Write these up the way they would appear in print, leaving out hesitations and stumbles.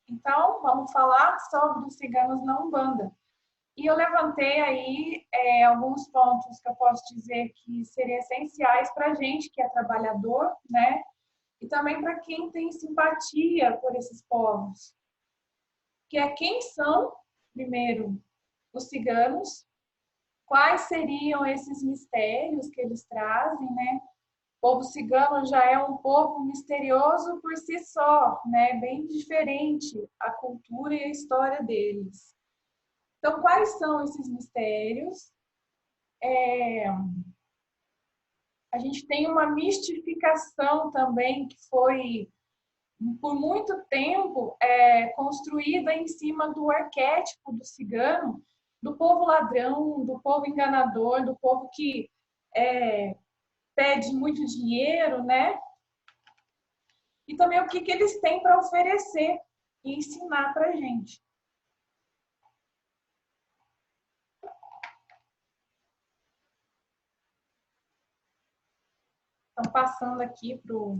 Então, vamos falar sobre os ciganos na Umbanda. E eu levantei aí alguns pontos que eu posso dizer que seriam essenciais para a gente que é trabalhador, né? E também para quem tem simpatia por esses povos. Que é quem são, primeiro, os ciganos, quais seriam esses mistérios que eles trazem, né? O povo cigano já é um povo misterioso por si só, né? Bem diferente a cultura e a história deles. Então, quais são esses mistérios? A gente tem uma mistificação também que foi, por muito tempo, construída em cima do arquétipo do cigano, do povo ladrão, do povo enganador, do povo que pede muito dinheiro, né? E também o que eles têm para oferecer e ensinar para a gente. Então, passando aqui para o...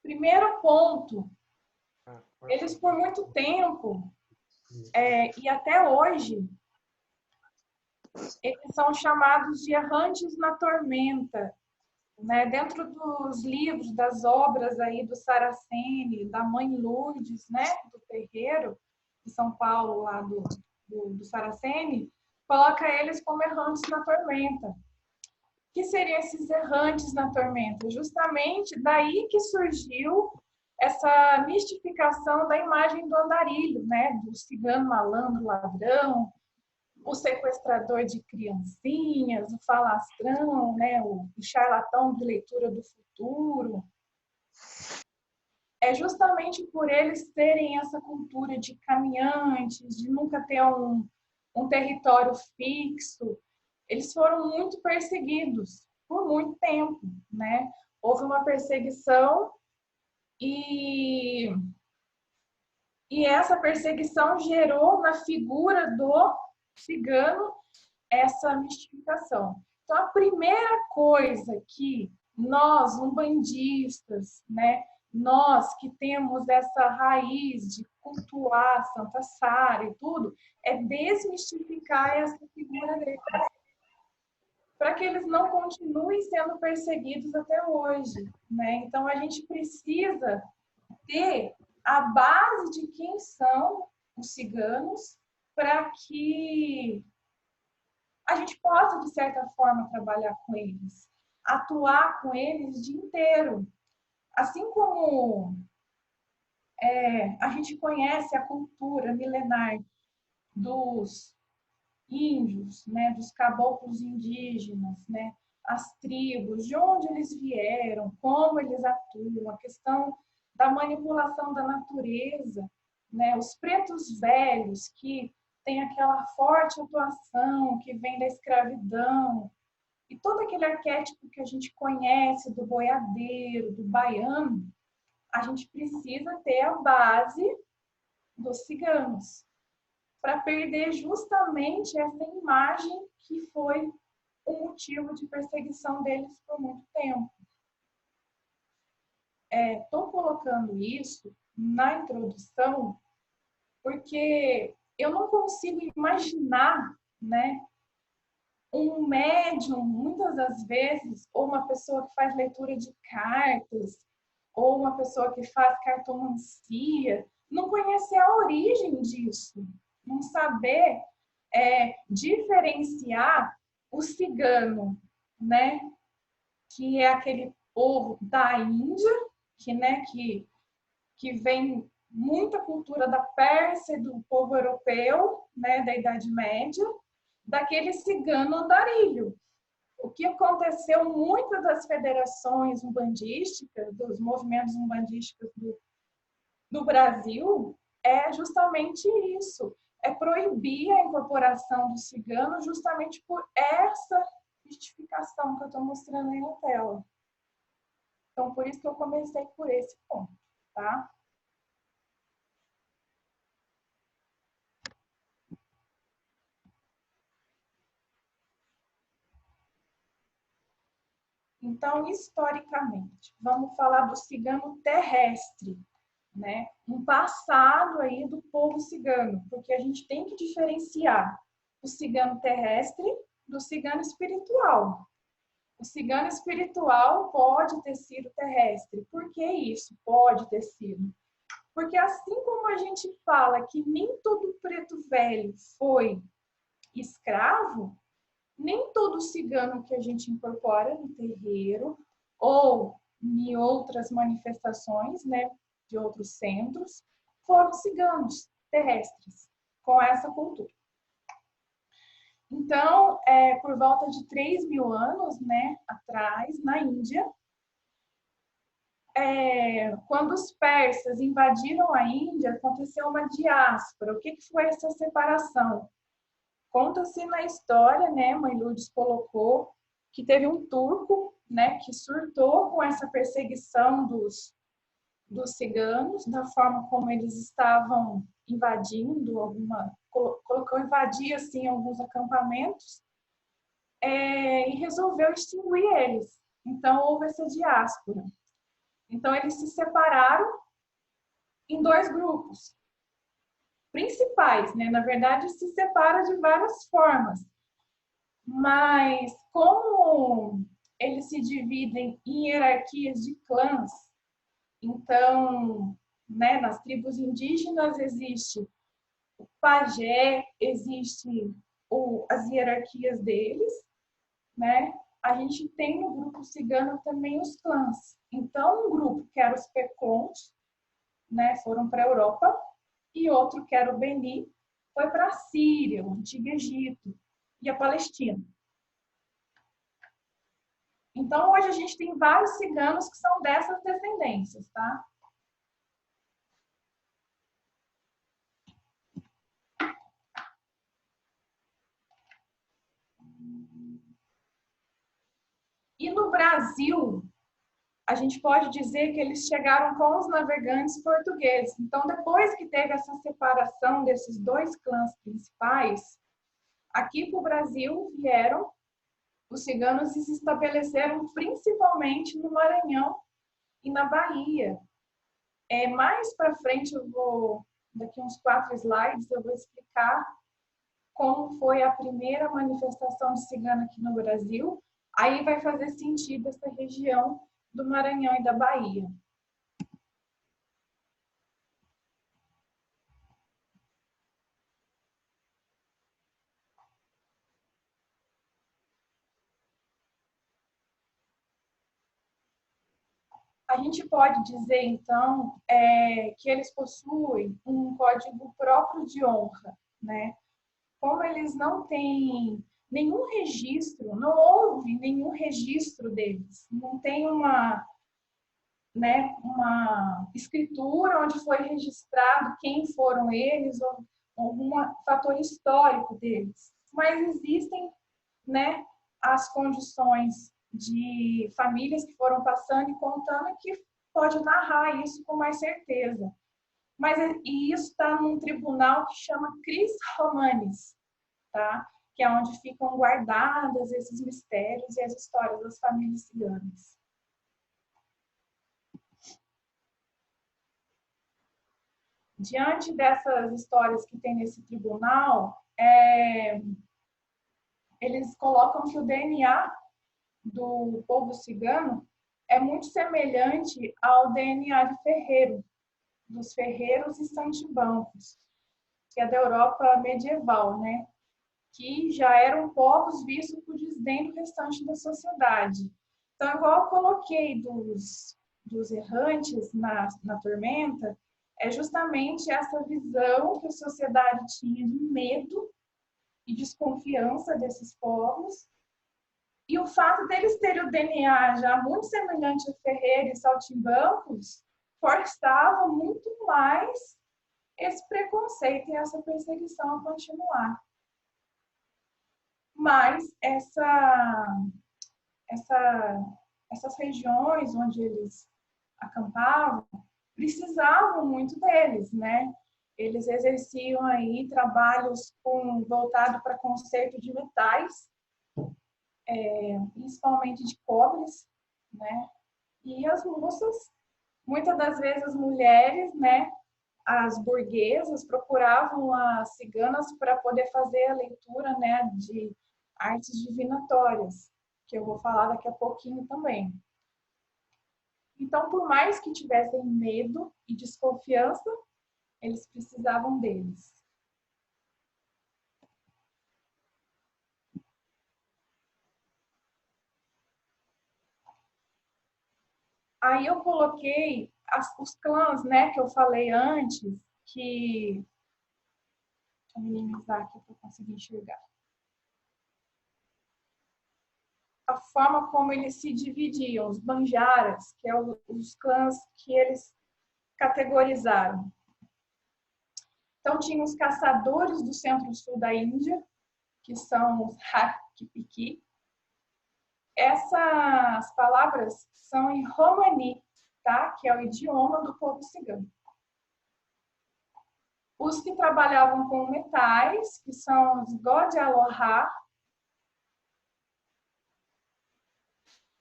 Primeiro ponto, eles por muito tempo, e até hoje, eles são chamados de errantes na tormenta, né? Dentro dos livros, das obras aí do Saraceni, da Mãe Lourdes, né? Do terreiro de São Paulo, lá do Saraceni, coloca eles como errantes na tormenta. O que seriam esses errantes na tormenta? Justamente daí que surgiu essa mistificação da imagem do andarilho, né? Do cigano malandro, ladrão, o sequestrador de criancinhas, o falastrão, né? O charlatão de leitura do futuro. É justamente por eles terem essa cultura de caminhantes, de nunca ter um território fixo, eles foram muito perseguidos por muito tempo, né? Houve uma perseguição e essa perseguição gerou na figura do cigano essa mistificação. Então, a primeira coisa que nós, umbandistas, né, nós que temos essa raiz de cultuar Santa Sara e tudo, é desmistificar essa figura deles, para que eles não continuem sendo perseguidos até hoje, né? Então, a gente precisa ter a base de quem são os ciganos para que a gente possa, de certa forma, trabalhar com eles, atuar com eles o dia inteiro. Assim como a gente conhece a cultura milenar dos índios, né, dos caboclos indígenas, né, as tribos, de onde eles vieram, como eles atuam, a questão da manipulação da natureza, né, os pretos velhos que têm aquela forte atuação que vem da escravidão, e todo aquele arquétipo que a gente conhece do boiadeiro, do baiano, a gente precisa ter a base dos ciganos, para perder justamente essa imagem que foi o motivo de perseguição deles por muito tempo. Estou colocando isso na introdução porque eu não consigo imaginar, né, um médium, muitas das vezes, ou uma pessoa que faz leitura de cartas, ou uma pessoa que faz cartomancia, não conhecer a origem disso, não saber diferenciar o cigano, né, que é aquele povo da Índia, que vem muita cultura da Pérsia, do povo europeu, né, da Idade Média, daquele cigano andarilho. O que aconteceu, muitas das federações umbandísticas, dos movimentos umbandísticos do Brasil, é justamente isso. É proibir a incorporação do cigano justamente por essa justificação que eu estou mostrando aí na tela. Então, por isso que eu comecei por esse ponto, tá? Então, historicamente, vamos falar do cigano terrestre, né? Um passado aí do povo cigano, porque a gente tem que diferenciar o cigano terrestre do cigano espiritual. O cigano espiritual pode ter sido terrestre. Por que isso pode ter sido? Porque assim como a gente fala que nem todo preto velho foi escravo, nem todo cigano que a gente incorpora no terreiro ou em outras manifestações, né, de outros centros, foram ciganos terrestres com essa cultura. Então, por volta de 3.000 anos, né, atrás, na Índia, quando os persas invadiram a Índia, aconteceu uma diáspora. O que foi essa separação? Conta-se na história, né, Mãe Lourdes colocou, que teve um turco, né, que surtou com essa perseguição dos ciganos, da forma como eles estavam invadindo colocou invadir assim alguns acampamentos, e resolveu extinguir eles. Então houve essa diáspora. Então eles se separaram em dois grupos principais, né? Na verdade se separa de várias formas, mas como eles se dividem em hierarquias de clãs, então, né, nas tribos indígenas existe o pajé, existe as hierarquias deles, né? A gente tem no grupo cigano também os clãs. Então, um grupo que era os Pecons, né, foram para a Europa, e outro que era o Beni, foi para a Síria, o Antigo Egito e a Palestina. Então, hoje a gente tem vários ciganos que são dessas descendências, tá? E no Brasil, a gente pode dizer que eles chegaram com os navegantes portugueses. Então, depois que teve essa separação desses dois clãs principais, aqui para o Brasil vieram os ciganos e se estabeleceram principalmente no Maranhão e na Bahia. Mais para frente, daqui uns 4 slides, eu vou explicar como foi a primeira manifestação de cigano aqui no Brasil. Aí vai fazer sentido essa região do Maranhão e da Bahia. A gente pode dizer, então, que eles possuem um código próprio de honra, né? Como eles não têm nenhum registro, não houve nenhum registro deles, não tem uma escritura onde foi registrado quem foram eles ou algum fator histórico deles. Mas existem, né, as condições de famílias que foram passando e contando que pode narrar isso com mais certeza. Mas e isso está num tribunal que chama Cris Romanis, tá? Que é onde ficam guardadas esses mistérios e as histórias das famílias ciganas. Diante dessas histórias que tem nesse tribunal, eles colocam que o DNA do povo cigano é muito semelhante ao DNA de ferreiro, dos ferreiros e santibancos, que é da Europa medieval, né? Que já eram povos vistos por desdém do restante da sociedade. Então, igual eu coloquei dos errantes na tormenta, é justamente essa visão que a sociedade tinha de medo e desconfiança desses povos. E o fato deles terem o DNA já muito semelhante a ferreiro e saltimbancos forçava muito mais esse preconceito e essa perseguição a continuar. Mas essas regiões onde eles acampavam precisavam muito deles, né? Eles exerciam aí trabalhos voltado para conserto de metais, principalmente de cobres, né? E as moças, muitas das vezes as mulheres, né, as burguesas procuravam as ciganas para poder fazer a leitura, né, de artes divinatórias, que eu vou falar daqui a pouquinho também. Então, por mais que tivessem medo e desconfiança, eles precisavam deles. Aí eu coloquei os clãs, né, que eu falei antes, que... Deixa eu minimizar aqui para conseguir enxergar. A forma como eles se dividiam, os banjaras, que é os clãs que eles categorizaram. Então, tinha os caçadores do centro-sul da Índia, que são os Hakpiki. Essas palavras são em Romani, tá? Que é o idioma do povo cigano. Os que trabalhavam com metais, que são os Godialohá.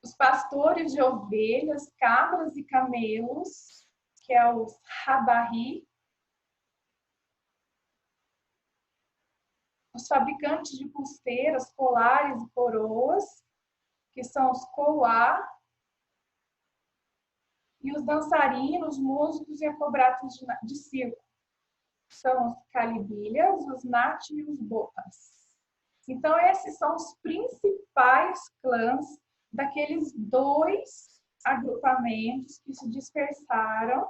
Os pastores de ovelhas, cabras e camelos, que é os Rabahi. Os fabricantes de pulseiras, colares e coroas, que são os Kouá. E os dançarinos, músicos e acobratas de circo, são os Calibilhas, os Nat e os Botas. Então, esses são os principais clãs daqueles 2 agrupamentos que se dispersaram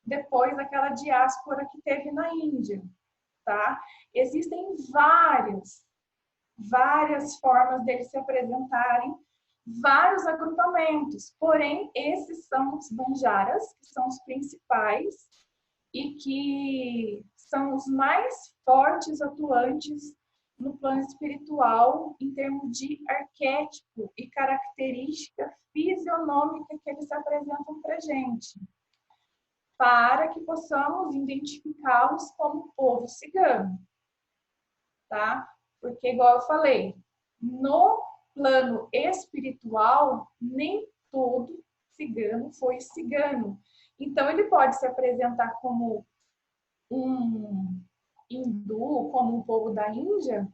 depois daquela diáspora que teve na Índia, tá? Existem várias formas deles se apresentarem, vários agrupamentos, porém, esses são os banjaras, que são os principais e que são os mais fortes atuantes no plano espiritual em termos de arquétipo e característica fisionômica que eles se apresentam para a gente, para que possamos identificá-los como povo cigano, tá? Porque, igual eu falei, no plano espiritual, nem todo cigano foi cigano. Então, ele pode se apresentar como um hindu, como um povo da Índia,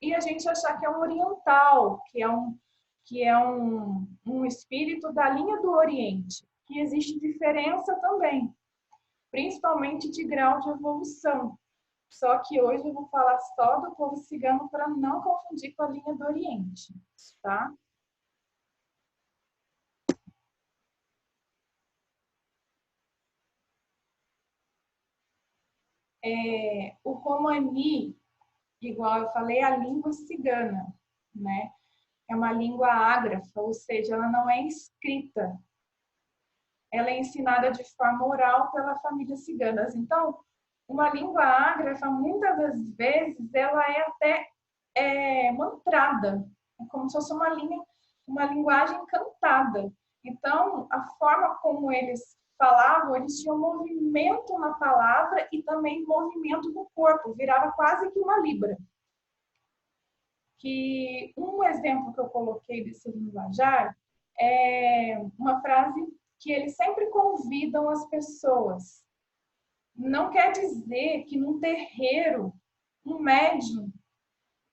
e a gente achar que é um oriental, que é um espírito da linha do Oriente, que existe diferença também, principalmente de grau de evolução. Só que hoje eu vou falar só do povo cigano para não confundir com a linha do Oriente, tá? O romani, igual eu falei, é a língua cigana, né? É uma língua ágrafa, ou seja, ela não é escrita. Ela é ensinada de forma oral pela família ciganas. Então, uma língua ágrafa, muitas das vezes, ela é até mantrada, é como se fosse uma linguagem cantada. Então, a forma como eles falavam, eles tinham movimento na palavra e também movimento no corpo, virava quase que uma libra. Que um exemplo que eu coloquei desse linguajar é uma frase que eles sempre convidam as pessoas. Não quer dizer que num terreiro, um médium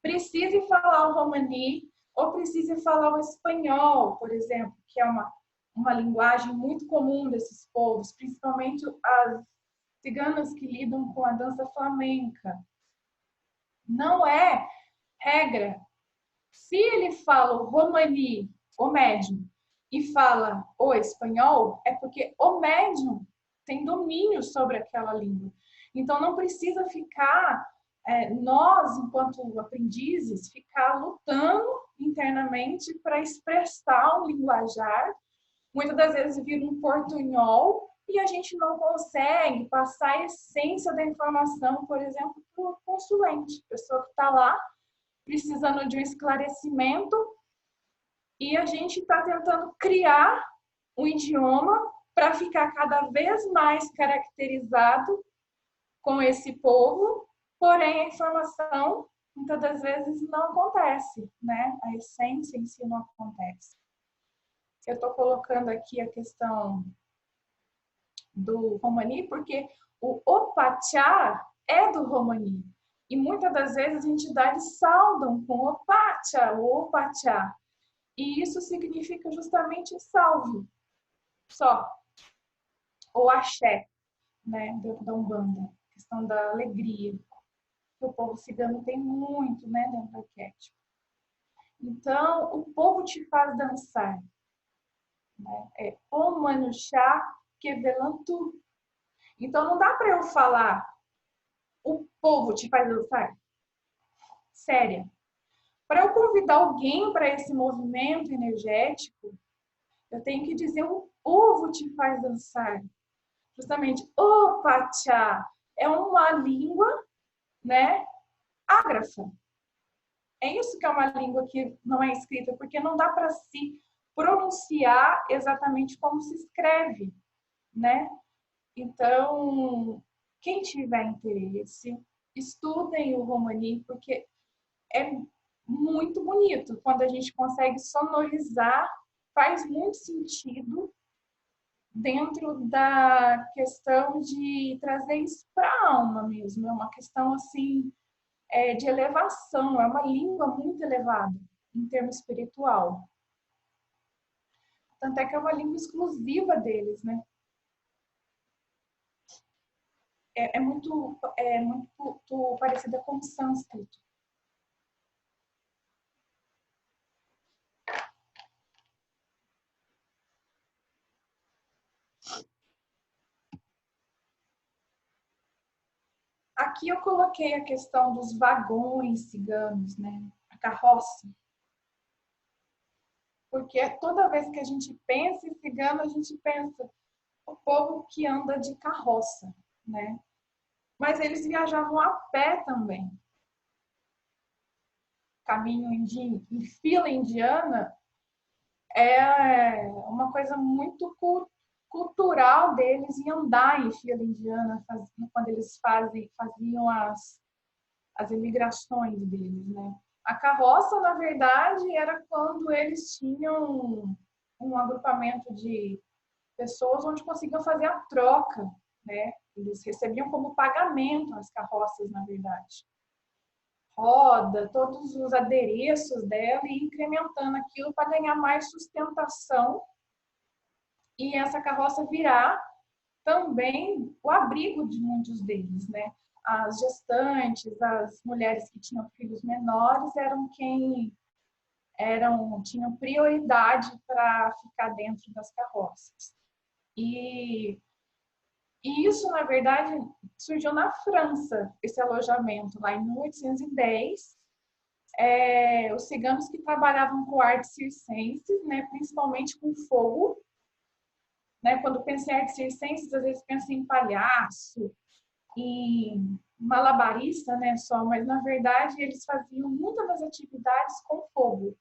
precise falar o romani ou precise falar o espanhol, por exemplo, que é uma linguagem muito comum desses povos, principalmente as ciganas que lidam com a dança flamenca. Não é regra. Se ele fala o romani, o médium, e fala o espanhol, é porque o médium tem domínio sobre aquela língua. Então, não precisa ficar, nós, enquanto aprendizes, ficar lutando internamente para expressar um linguajar. Muitas das vezes vira um portunhol e a gente não consegue passar a essência da informação, por exemplo, para o consulente, pessoa que está lá precisando de um esclarecimento e a gente está tentando criar um idioma para ficar cada vez mais caracterizado com esse povo, porém a informação muitas das vezes não acontece, né? A essência em si não acontece. Eu estou colocando aqui a questão do Romani, porque o Opachá é do Romani. E muitas das vezes as entidades saudam com Opacha, o Opachá. E isso significa justamente salve, só. Ou axé, né, da Umbanda. Questão da alegria. Que o povo cigano tem muito, né, dentro do arquétipo. Então, o povo te faz dançar. Né? É o Manuchá Kevelantu. Então, não dá para eu falar o povo te faz dançar. Séria. Para eu convidar alguém para esse movimento energético, eu tenho que dizer o povo te faz dançar. Justamente, o Pachá é uma língua, né, ágrafa. É isso que é uma língua que não é escrita, porque não dá para se pronunciar exatamente como se escreve, né? Então, quem tiver interesse, estudem o Romani, porque é muito bonito. Quando a gente consegue sonorizar, faz muito sentido dentro da questão de trazer isso para a alma mesmo. É uma questão, assim, de elevação. É uma língua muito elevada em termos espiritual. Tanto é que é uma língua exclusiva deles, né? É muito parecida com o sânscrito. Aqui eu coloquei a questão dos vagões ciganos, né? A carroça. Porque toda vez que a gente pensa em cigano, a gente pensa o povo que anda de carroça, né? Mas eles viajavam a pé também. Caminho em fila indiana é uma coisa muito cultural deles em andar em fila indiana quando eles faziam as imigrações deles, né? A carroça, na verdade, era quando eles tinham um agrupamento de pessoas onde conseguiam fazer a troca, né? Eles recebiam como pagamento as carroças, na verdade. Roda, todos os adereços dela e incrementando aquilo para ganhar mais sustentação e essa carroça virar também o abrigo de muitos deles, né? As gestantes, as mulheres que tinham filhos menores tinham prioridade para ficar dentro das carroças. E isso, na verdade, surgiu na França, esse alojamento, lá em 1810. Os ciganos que trabalhavam com artes circenses, né, principalmente com fogo, né, quando pensa em artes circenses, às vezes pensa em palhaço, em malabarista, né, só, mas na verdade eles faziam muitas das atividades com fogo.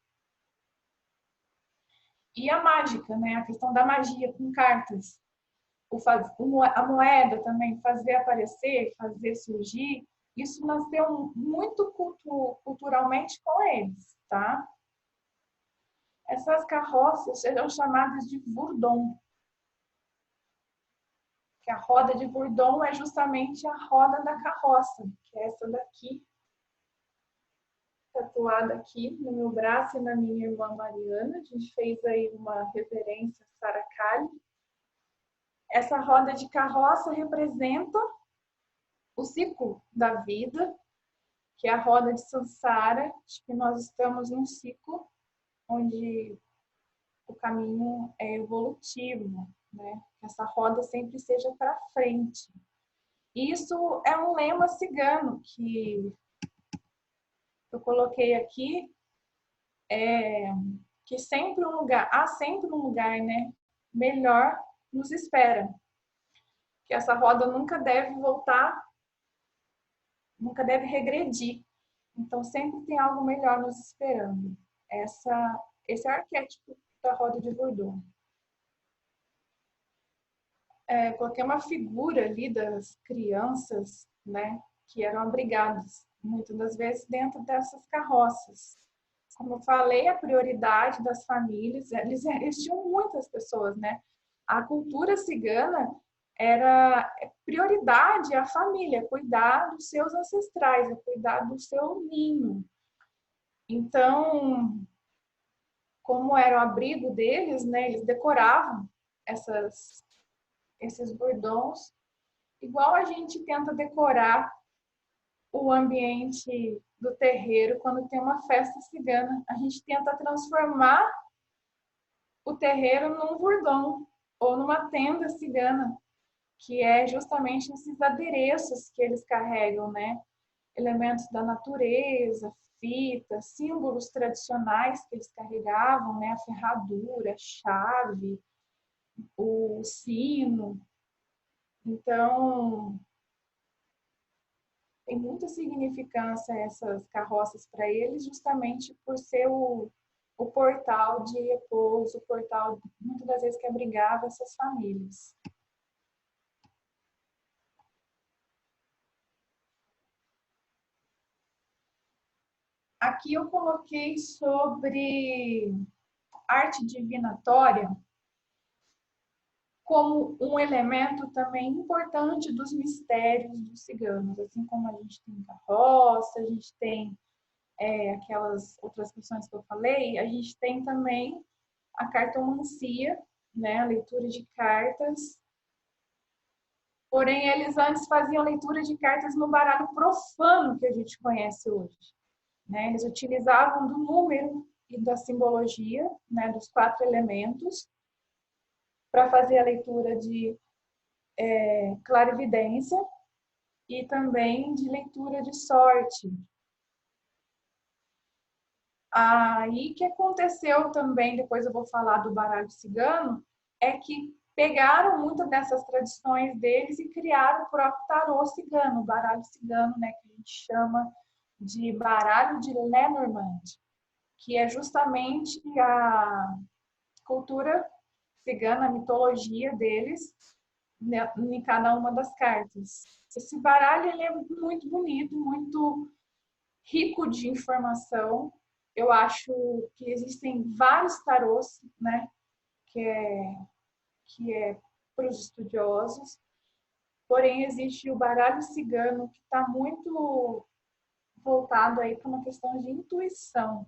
E a mágica, né, a questão da magia com cartas, a moeda também, fazer aparecer, fazer surgir, isso nasceu muito culturalmente com eles, tá? Essas carroças eram chamadas de Bourdon, que a roda de Bourdon é justamente a roda da carroça, que é essa daqui, tatuada aqui no meu braço e na minha irmã Mariana. A gente fez aí uma referência a Sarah Kali. Essa roda de carroça representa o ciclo da vida, que é a roda de Sansara. Acho que nós estamos num ciclo onde o caminho é evolutivo, né? Que essa roda sempre seja para frente. Isso é um lema cigano que eu coloquei aqui, que há sempre um lugar, né, melhor nos espera. Que essa roda nunca deve voltar, nunca deve regredir. Então sempre tem algo melhor nos esperando. Esse é o arquétipo da roda de Bourdon. Coloquei uma figura ali das crianças, né, que eram abrigadas, muitas das vezes dentro dessas carroças. como eu falei, a prioridade das famílias, eles tinham muitas pessoas, né? A cultura cigana era prioridade à família, cuidar dos seus ancestrais, cuidar do seu ninho. Então, como era o abrigo deles, né, eles decoravam esses bordões, igual a gente tenta decorar o ambiente do terreiro quando tem uma festa cigana. A gente tenta transformar o terreiro num bordão ou numa tenda cigana, que é justamente esses adereços que eles carregam, né? Elementos da natureza, fitas, símbolos tradicionais que eles carregavam, né? A ferradura, a chave, o sino. Então, tem muita significância essas carroças para eles, justamente por ser o portal de repouso, o portal, muitas das vezes, que abrigava essas famílias. Aqui eu coloquei sobre arte divinatória como um elemento também importante dos mistérios dos ciganos. Assim como a gente tem carroça, a gente tem aquelas outras questões que eu falei, a gente tem também a cartomancia, né, a leitura de cartas. Porém, eles antes faziam leitura de cartas no baralho profano que a gente conhece hoje. Né? Eles utilizavam do número e da simbologia, né, dos 4 elementos, para fazer a leitura de clarividência e também de leitura de sorte. Aí que aconteceu também, depois eu vou falar do baralho cigano, é que pegaram muitas dessas tradições deles e criaram o próprio tarô cigano, o baralho cigano, né, que a gente chama de baralho de Lenormand, que é justamente a cultura cigana, a mitologia deles, né, em cada uma das cartas. Esse baralho ele é muito bonito, muito rico de informação. Eu acho que existem vários tarôs, né, que é para os estudiosos. Porém, existe o baralho cigano, que está muito voltado aí para uma questão de intuição,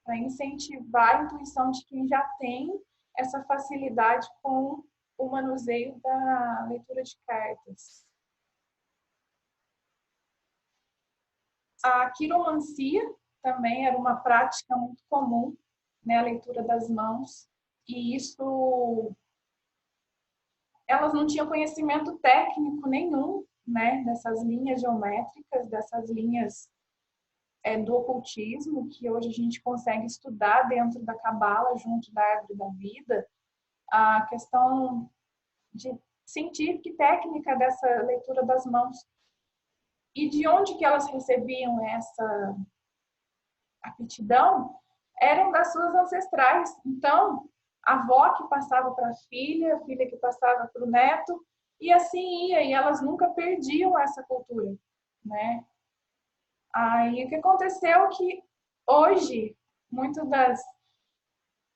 para incentivar a intuição de quem já tem essa facilidade com o manuseio da leitura de cartas. A quiromancia também era uma prática muito comum, né, a leitura das mãos, e isso elas não tinham conhecimento técnico nenhum, né, dessas linhas geométricas, dessas linhas do ocultismo, que hoje a gente consegue estudar dentro da Cabala, junto da Árvore da Vida, a questão de científica e técnica dessa leitura das mãos. E de onde que elas recebiam essa aptidão? Eram das suas ancestrais. Então, a avó que passava para a filha que passava para o neto, e assim ia, e elas nunca perdiam essa cultura, né? Aí o que aconteceu é que hoje, muitos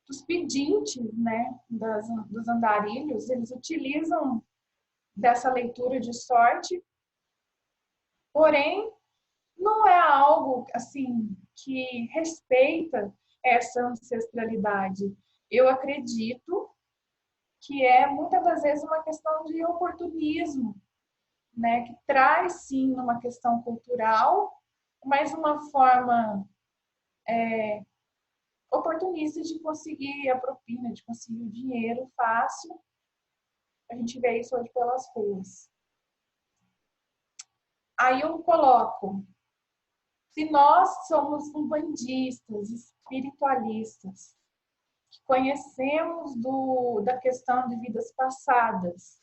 dos pedintes, né, dos andarilhos, eles utilizam dessa leitura de sorte, porém, não é algo assim que respeita essa ancestralidade. Eu acredito que é muitas das vezes uma questão de oportunismo, né, que traz sim uma questão cultural, mas uma forma oportunista de conseguir a propina, de conseguir o dinheiro fácil. A gente vê isso hoje pelas ruas. Aí eu coloco, se nós somos umbandistas, espiritualistas, que conhecemos da questão de vidas passadas,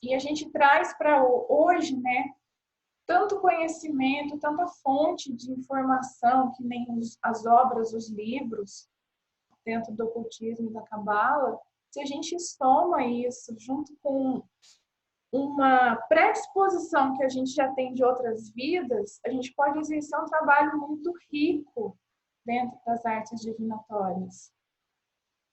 e a gente traz para hoje, né, tanto conhecimento, tanta fonte de informação, que nem as obras, os livros, dentro do ocultismo e da cabala, se a gente soma isso junto com uma predisposição que a gente já tem de outras vidas, a gente pode exercer um trabalho muito rico dentro das artes divinatórias,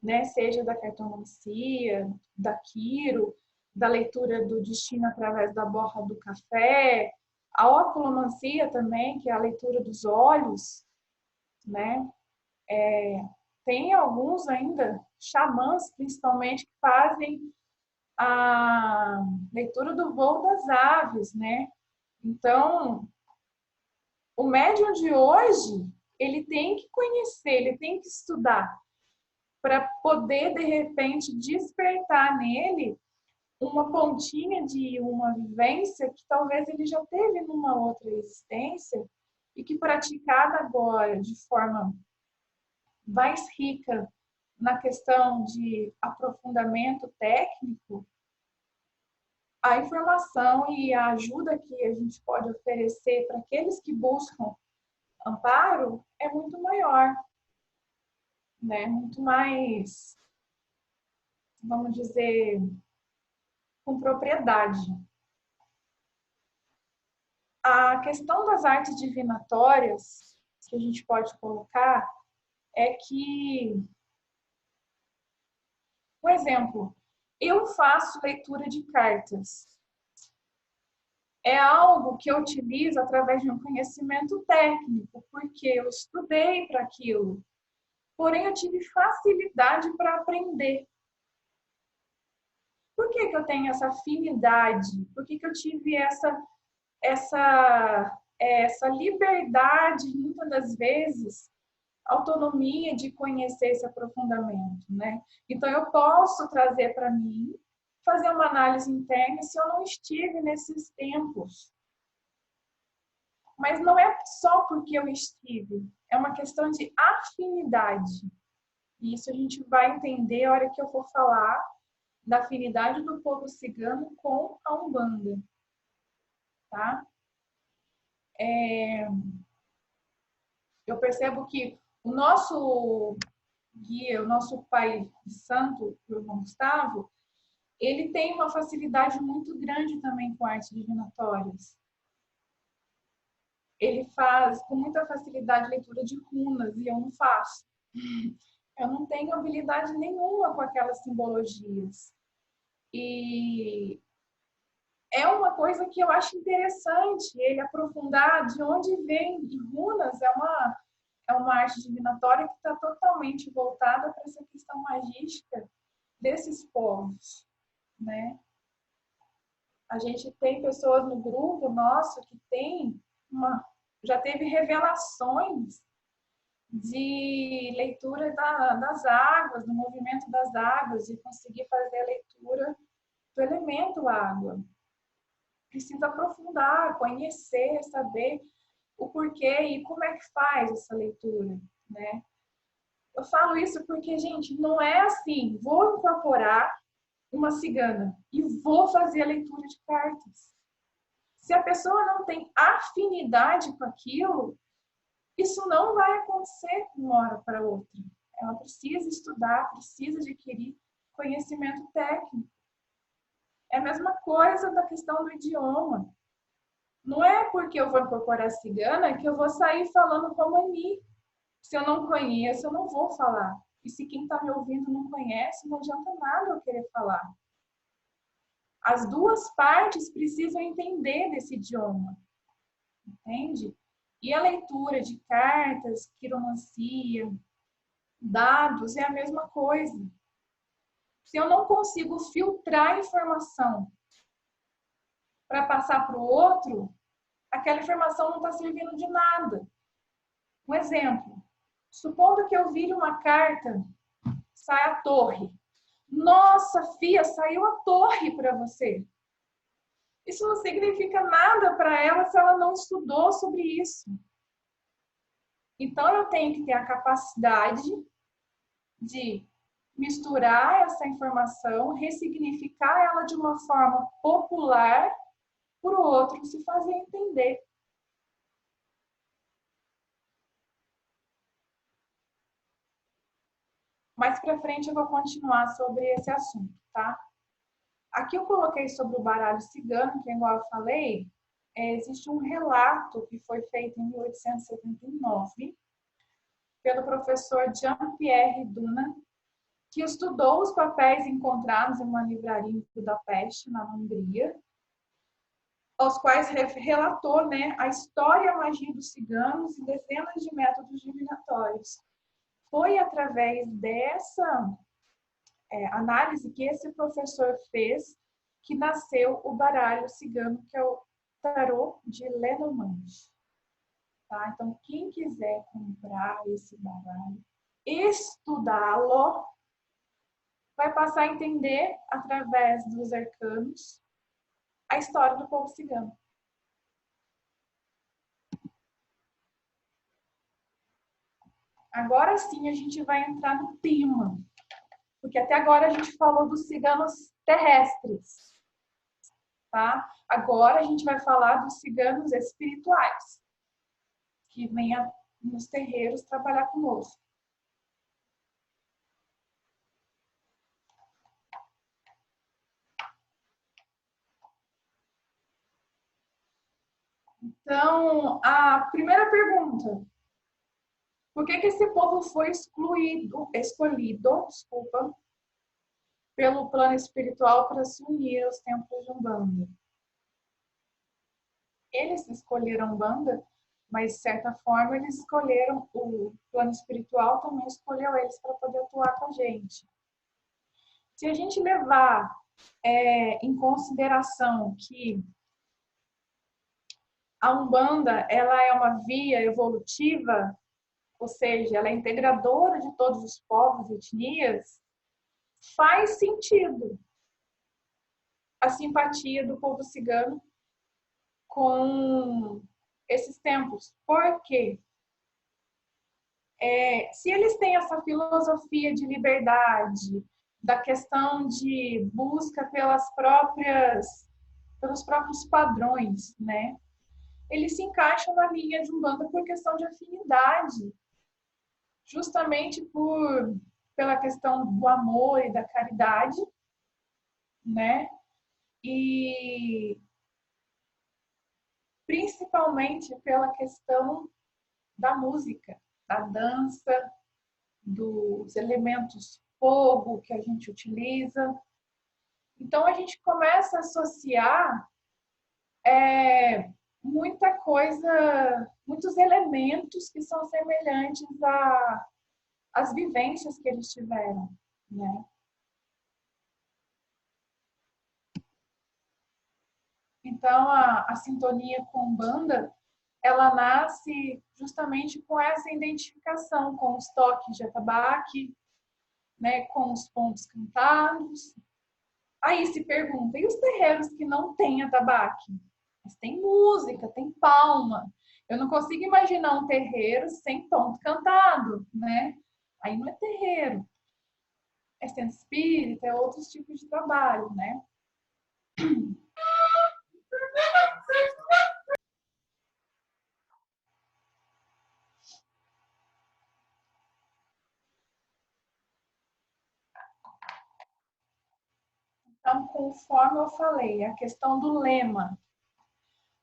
né? Seja da cartomancia, da quiro, da leitura do destino através da borra do café, a oculomancia também, que é a leitura dos olhos, né? Tem alguns ainda, xamãs principalmente, que fazem a leitura do voo das aves, né? Então, o médium de hoje, ele tem que conhecer, ele tem que estudar para poder, de repente, despertar nele uma pontinha de uma vivência que talvez ele já teve numa outra existência e que praticada agora de forma mais rica na questão de aprofundamento técnico, a informação e a ajuda que a gente pode oferecer para aqueles que buscam amparo é muito maior, né? Muito mais, vamos dizer, com propriedade. A questão das artes divinatórias que a gente pode colocar é que, por exemplo, eu faço leitura de cartas. É algo que eu utilizo através de um conhecimento técnico, porque eu estudei para aquilo. Porém, eu tive facilidade para aprender. Por que eu tenho essa afinidade? Por que eu tive essa liberdade, muitas das vezes, autonomia de conhecer esse aprofundamento, né? Então, eu posso trazer para mim, fazer uma análise interna se eu não estive nesses tempos. Mas não é só porque eu estive, é uma questão de afinidade. E isso a gente vai entender a hora que eu for falar da afinidade do povo cigano com a Umbanda, tá? Eu percebo que o nosso guia, o nosso pai de santo, o irmão Gustavo, ele tem uma facilidade muito grande também com artes divinatórias. Ele faz com muita facilidade leitura de runas e eu não faço. Eu não tenho habilidade nenhuma com aquelas simbologias. E é uma coisa que eu acho interessante ele aprofundar de onde vem. E runas é uma arte divinatória que está totalmente voltada para essa questão magística desses povos, né? A gente tem pessoas no grupo nosso que já teve revelações de leitura das águas, do movimento das águas, de conseguir fazer a leitura do elemento água. Precisa aprofundar, conhecer, saber o porquê e como é que faz essa leitura, né? Eu falo isso porque, gente, não é assim, vou incorporar uma cigana e vou fazer a leitura de cartas. Se a pessoa não tem afinidade com aquilo, isso não vai acontecer de uma hora para outra. Ela precisa estudar, precisa adquirir conhecimento técnico. É a mesma coisa da questão do idioma. Não é porque eu vou incorporar cigana que eu vou sair falando romani. Se eu não conheço, eu não vou falar. E se quem está me ouvindo não conhece, não adianta nada eu querer falar. As duas partes precisam entender desse idioma, entende? E a leitura de cartas, quiromancia, dados é a mesma coisa. Se eu não consigo filtrar a informação para passar para o outro, aquela informação não está servindo de nada. Um exemplo, supondo que eu vire uma carta, sai a torre. Nossa, Fia, saiu a torre para você. Isso não significa nada para ela se ela não estudou sobre isso. Então, eu tenho que ter a capacidade de misturar essa informação, ressignificar ela de uma forma popular para o outro se fazer entender. Mais para frente eu vou continuar sobre esse assunto, tá? Aqui eu coloquei sobre o baralho cigano, que igual eu falei, existe um relato que foi feito em 1879 pelo professor Jean-Pierre Dunant, que estudou os papéis encontrados em uma livraria em Budapeste, na Hungria, aos quais relatou, né, a história e a magia dos ciganos e dezenas de métodos divinatórios. Foi através dessa análise que esse professor fez que nasceu o baralho cigano, que é o tarô de Lenormand. Tá? Então, quem quiser comprar esse baralho, estudá-lo, vai passar a entender, através dos arcanos, a história do povo cigano. Agora sim a gente vai entrar no tema, porque até agora a gente falou dos ciganos terrestres, tá? Agora a gente vai falar dos ciganos espirituais, que vêm nos terreiros trabalhar conosco. Então, a primeira pergunta: por que esse povo foi escolhido, desculpa, pelo plano espiritual para se unir aos templos de Umbanda? Eles escolheram Umbanda, mas de certa forma eles escolheram, o plano espiritual também escolheu eles para poder atuar com a gente. Se a gente levar em consideração que a Umbanda ela é uma via evolutiva, ou seja, ela é integradora de todos os povos e etnias, faz sentido a simpatia do povo cigano com esses templos. Por quê? Se eles têm essa filosofia de liberdade, da questão de busca pelos próprios padrões, né? Eles se encaixam na linha de Umbanda por questão de afinidade, justamente pela questão do amor e da caridade, né? E principalmente pela questão da música, da dança, dos elementos fogo que a gente utiliza. Então a gente começa a associar muita coisa, muitos elementos que são semelhantes às vivências que eles tiveram, né? Então a sintonia com Umbanda, ela nasce justamente com essa identificação com os toques de atabaque, né, com os pontos cantados. Aí se pergunta, e os terreiros que não têm atabaque? Mas tem música, tem palma. Eu não consigo imaginar um terreiro sem ponto cantado, né? Aí não é terreiro. É centro espírita, é outros tipos de trabalho, né? Então, conforme eu falei, a questão do lema,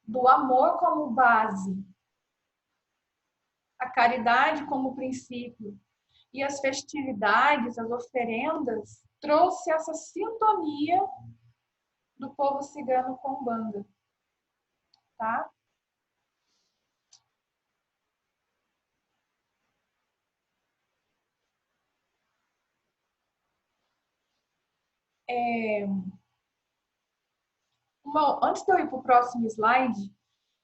do amor como base, a caridade como princípio e as festividades, as oferendas, trouxe essa sintonia do povo cigano com Umbanda, tá? Antes de eu ir para o próximo slide,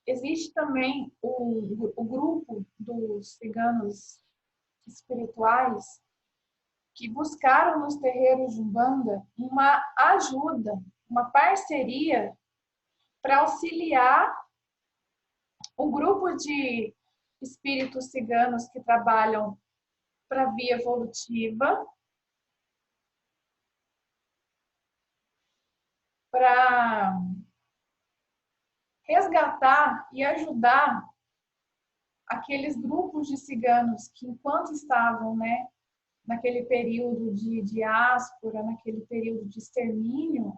existe também o grupo dos ciganos espirituais que buscaram nos terreiros de Umbanda uma ajuda, uma parceria para auxiliar o grupo de espíritos ciganos que trabalham para a via evolutiva, para resgatar e ajudar aqueles grupos de ciganos que, enquanto estavam, né, naquele período de diáspora, naquele período de extermínio,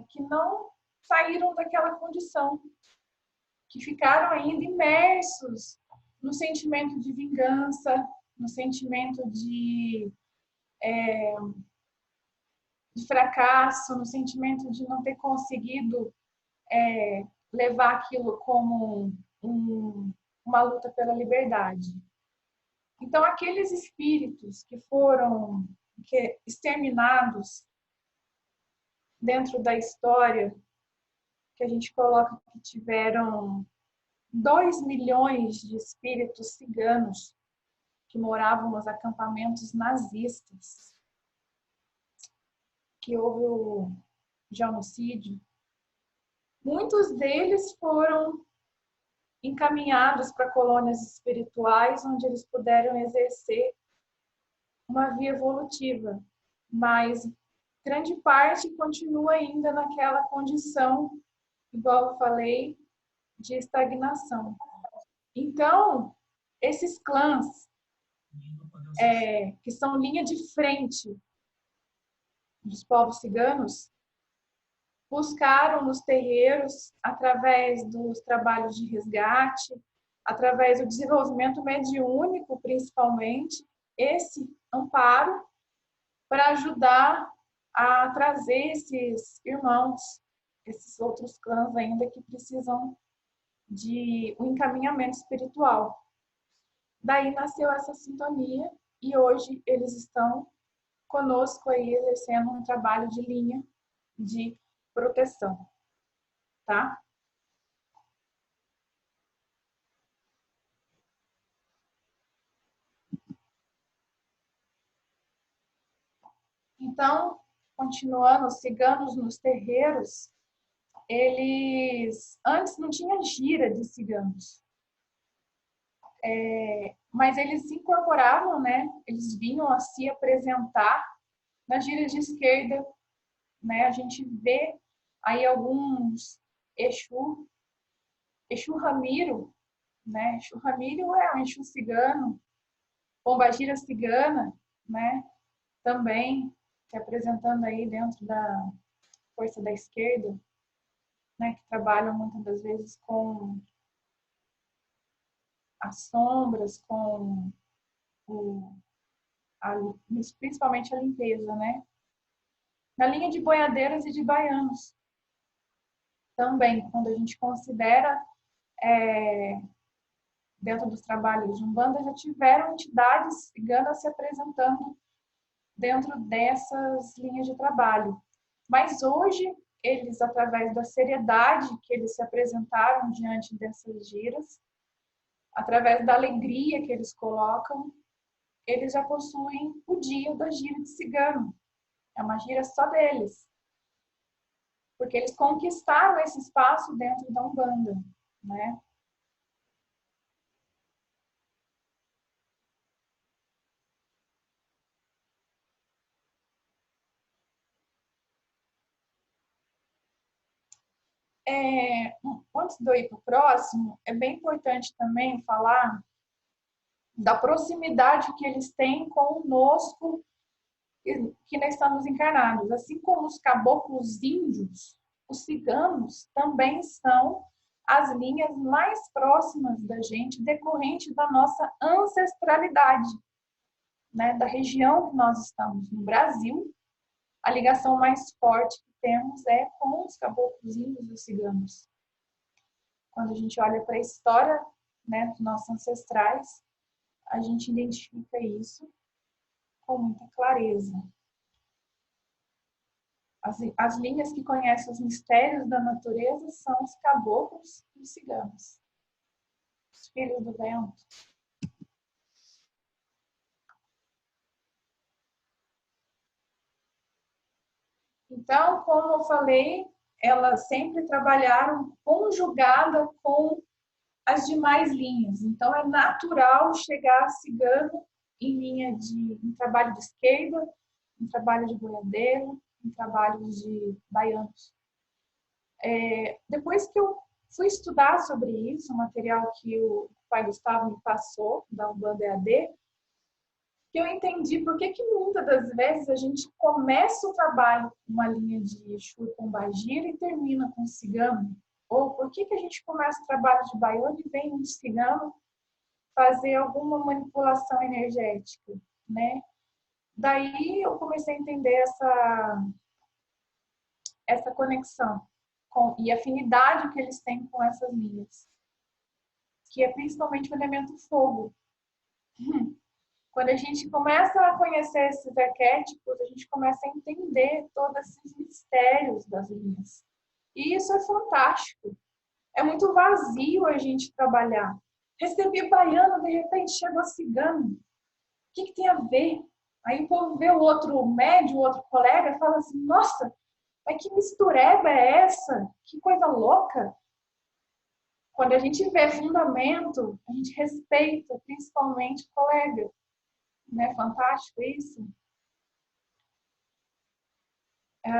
que não saíram daquela condição, que ficaram ainda imersos no sentimento de vingança, no sentimento de fracasso, no sentimento de não ter conseguido levar aquilo como uma luta pela liberdade. Então, aqueles espíritos que foram exterminados dentro da história, que a gente coloca que tiveram 2 milhões de espíritos ciganos que moravam nos acampamentos nazistas, que houve o genocídio, muitos deles foram encaminhados para colônias espirituais, onde eles puderam exercer uma via evolutiva, mas grande parte continua ainda naquela condição, igual eu falei, de estagnação. Então, esses clãs, que são linha de frente dos povos ciganos, buscaram nos terreiros, através dos trabalhos de resgate, através do desenvolvimento mediúnico, principalmente, esse amparo para ajudar a trazer esses irmãos, esses outros clãs ainda que precisam de um encaminhamento espiritual. Daí nasceu essa sintonia e hoje eles estão conosco aí exercendo um trabalho de linha de proteção, tá? Então, continuando, os ciganos nos terreiros, eles antes não tinha gira de ciganos, mas eles se incorporavam, né? Eles vinham a se apresentar na gira de esquerda, né? A gente vê aí alguns Exu Ramiro, né? Exu Ramiro é um Exu cigano, Pombagira cigana, né? Também se apresentando aí dentro da força da esquerda, né? Que trabalham muitas das vezes com as sombras, com principalmente a limpeza, né? Na linha de boiadeiras e de baianos também, quando a gente considera dentro dos trabalhos de Umbanda, já tiveram entidades ciganas se apresentando dentro dessas linhas de trabalho. Mas hoje, eles, através da seriedade que eles se apresentaram diante dessas giras, através da alegria que eles colocam, eles já possuem o dia da gira de cigano. É uma gira só deles. Porque eles conquistaram esse espaço dentro da Umbanda, né? Antes de eu ir para o próximo, é bem importante também falar da proximidade que eles têm conosco, que nós estamos encarnados. Assim como os caboclos índios, os ciganos também são as linhas mais próximas da gente, decorrente da nossa ancestralidade, né? Da região que nós estamos no Brasil. A ligação mais forte que temos é com os caboclos índios e os ciganos. Quando a gente olha para a história, né, dos nossos ancestrais, a gente identifica isso com muita clareza. As linhas que conhecem os mistérios da natureza são os caboclos e os ciganos, os filhos do vento. Então, como eu falei, elas sempre trabalharam conjugada com as demais linhas. Então, é natural chegar cigano em trabalho de esquerda, em trabalho de boiadeiro, em trabalhos de baianos. Depois que eu fui estudar sobre isso, o material que o pai Gustavo me passou, da Umbanda EAD, que eu entendi por que muitas das vezes a gente começa o trabalho com uma linha de Exu com Pombagira e termina com cigano. Ou por que a gente começa o trabalho de baiano e vem um cigano fazer alguma manipulação energética, né? Daí eu comecei a entender essa conexão e afinidade que eles têm com essas linhas, que é principalmente o elemento fogo. Quando a gente começa a conhecer esses arquétipos, a gente começa a entender todos esses mistérios das linhas. E isso é fantástico. É muito vazio a gente trabalhar. Recebi baiano, de repente chegou cigano. O que tem a ver? Aí o povo vê o outro médio, o outro colega e fala assim, nossa, mas que mistureba é essa? Que coisa louca! Quando a gente vê fundamento, a gente respeita, principalmente o colega. Não é fantástico isso? É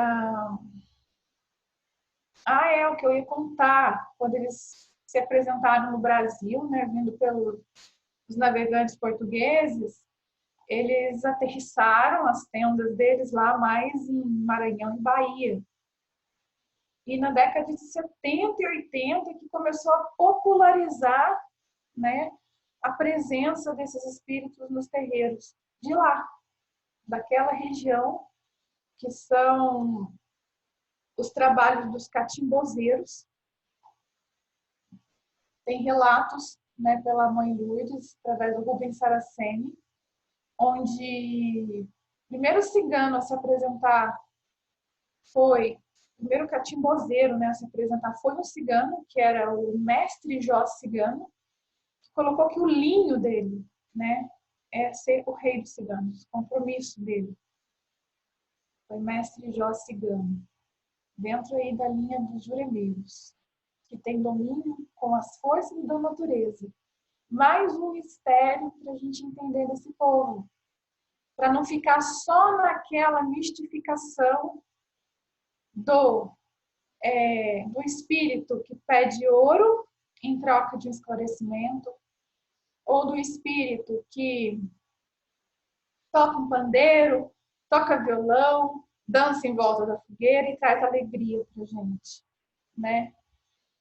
o que eu ia contar. Quando eles se apresentaram no Brasil, né, vindo pelos navegantes portugueses, eles aterrissaram as tendas deles lá mais em Maranhão e Bahia. E na década de 70 e 80 que começou a popularizar, né, a presença desses espíritos nos terreiros de lá, daquela região, que são os trabalhos dos catimbozeiros. Tem relatos, né, pela mãe Lourdes, através do Rubens Saraceni, onde o primeiro cigano a se apresentar foi, o primeiro catimbozeiro, né, a se apresentar foi um cigano, que era o mestre Jó Cigano, que colocou que o linho dele, né, é ser o rei dos ciganos, o compromisso dele. Foi mestre Jó Cigano, dentro aí da linha dos juremeiros, que tem domínio com as forças da natureza. Mais um mistério para a gente entender desse povo, para não ficar só naquela mistificação do espírito que pede ouro em troca de um esclarecimento, ou do espírito que toca um pandeiro, toca violão, dança em volta da fogueira e traz alegria para a gente, né?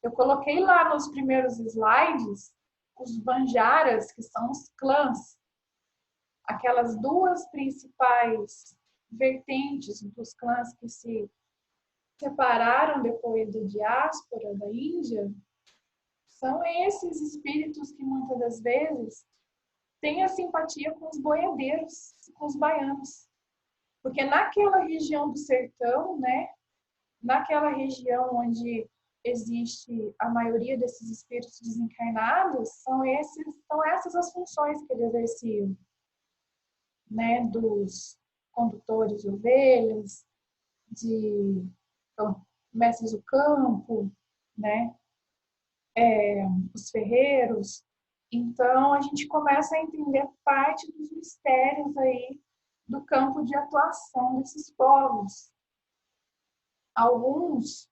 Eu coloquei lá nos primeiros slides os banjaras, que são os clãs, aquelas duas principais vertentes dos clãs que se separaram depois da diáspora da Índia, são esses espíritos que muitas das vezes têm a simpatia com os boiadeiros, com os baianos. Porque naquela região do sertão, né, naquela região onde existe a maioria desses espíritos desencarnados, são essas as funções que eles exerciam, né, dos condutores de ovelhas, de mestres do campo, né, os ferreiros. Então a gente começa a entender parte dos mistérios aí do campo de atuação desses povos. Alguns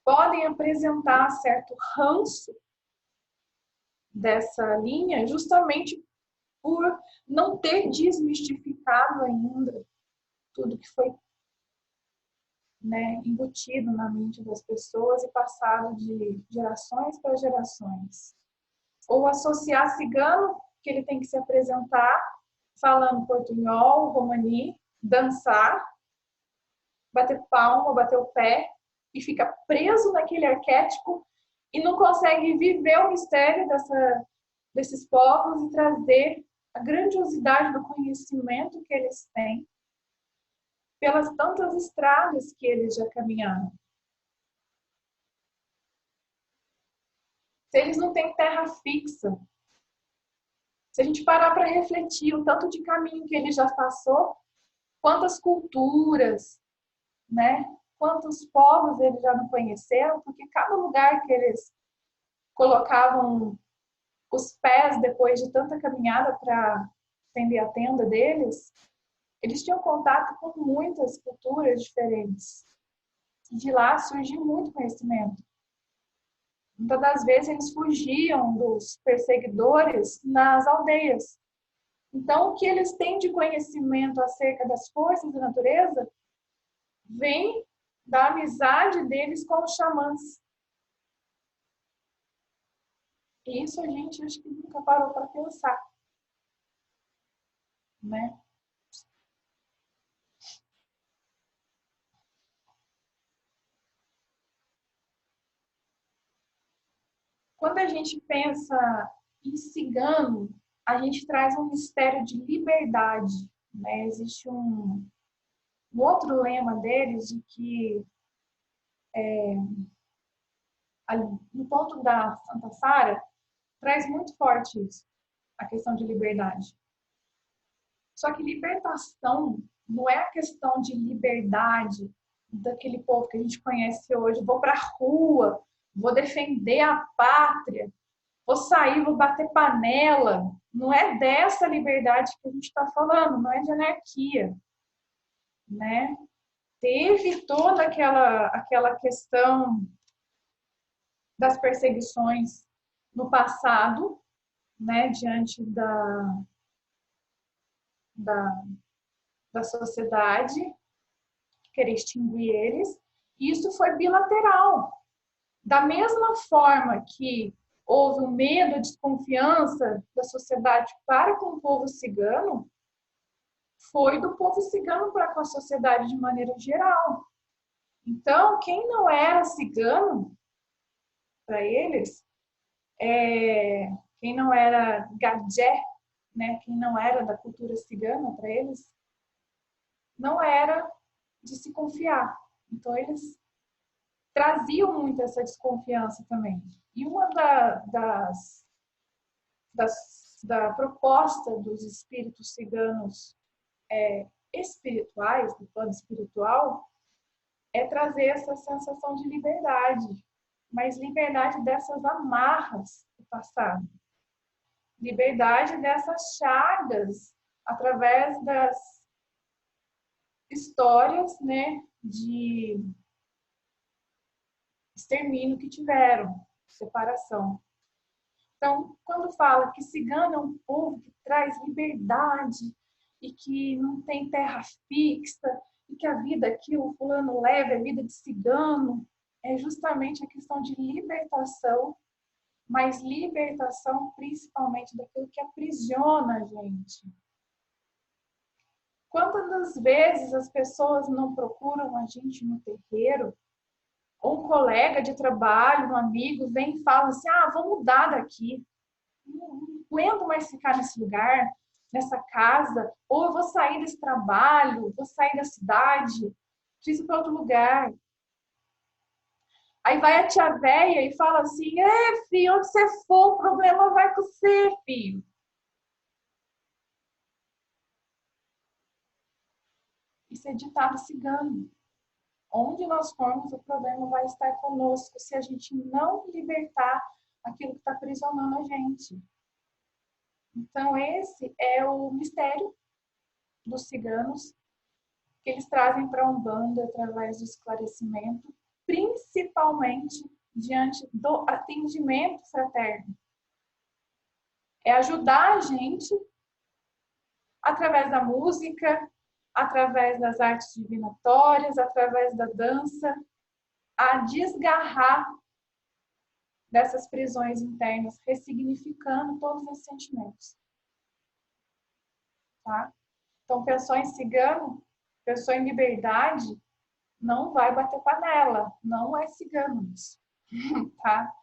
podem apresentar certo ranço dessa linha justamente por não ter desmistificado ainda tudo que foi, né, embutido na mente das pessoas e passado de gerações para gerações. Ou associar cigano, que ele tem que se apresentar falando portunhol, romani, dançar, bater palma, bater o pé, e fica preso naquele arquétipo e não consegue viver o mistério desses povos e trazer a grandiosidade do conhecimento que eles têm pelas tantas estradas que eles já caminharam. Se eles não têm terra fixa, se a gente parar para refletir o tanto de caminho que ele já passou, quantas culturas, né? Quantos povos eles já não conheceram, porque cada lugar que eles colocavam os pés depois de tanta caminhada para estender a tenda deles, eles tinham contato com muitas culturas diferentes. E de lá surgiu muito conhecimento. Muitas das vezes eles fugiam dos perseguidores nas aldeias. Então, o que eles têm de conhecimento acerca das forças da natureza vem da amizade deles com os xamãs. E isso a gente acho que nunca parou para pensar, né? Quando a gente pensa em cigano, a gente traz um mistério de liberdade, né? Existe um outro lema deles de que no ponto da Santa Sara traz muito forte isso, a questão de liberdade. Só que libertação não é a questão de liberdade daquele povo que a gente conhece hoje. Vou para a rua, vou defender a pátria, vou sair, vou bater panela. Não é dessa liberdade que a gente está falando, não é de anarquia, né? Teve toda aquela questão das perseguições no passado, né, diante da, da sociedade, querer extinguir eles. E isso foi bilateral. Da mesma forma que houve um medo, a desconfiança da sociedade para com o povo cigano, foi do povo cigano para com a sociedade de maneira geral. Então, quem não era cigano, para eles, quem não era gadé, né, quem não era da cultura cigana, para eles, não era de se confiar. Então, eles traziam muito essa desconfiança também. E uma da proposta dos espíritos ciganos espirituais, do plano espiritual, é trazer essa sensação de liberdade, mas liberdade dessas amarras do passado, liberdade dessas chagas através das histórias, né, de extermínio que tiveram, separação. Então, quando fala que cigano é um povo que traz liberdade e que não tem terra fixa e que a vida que o fulano leva é vida de cigano, é justamente a questão de libertação, mas libertação principalmente daquilo que aprisiona a gente. Quantas vezes as pessoas não procuram a gente no terreiro, ou um colega de trabalho, um amigo, vem e fala assim, vou mudar daqui, não aguento mais ficar nesse lugar, nessa casa, ou eu vou sair desse trabalho, vou sair da cidade, preciso ir para outro lugar. Aí vai a tia véia e fala assim, filho, onde você for, o problema vai com você, filho. Isso é ditado cigano. Onde nós formos, o problema vai estar conosco se a gente não libertar aquilo que está aprisionando a gente. Então, esse é o mistério dos ciganos que eles trazem para a Umbanda através do esclarecimento, principalmente diante do atendimento fraterno. É ajudar a gente através da música, através das artes divinatórias, através da dança, a desgarrar dessas prisões internas, ressignificando todos os sentimentos. Tá? Então, pensou em cigano, pensou em liberdade, não vai bater panela, não é cigano isso, tá?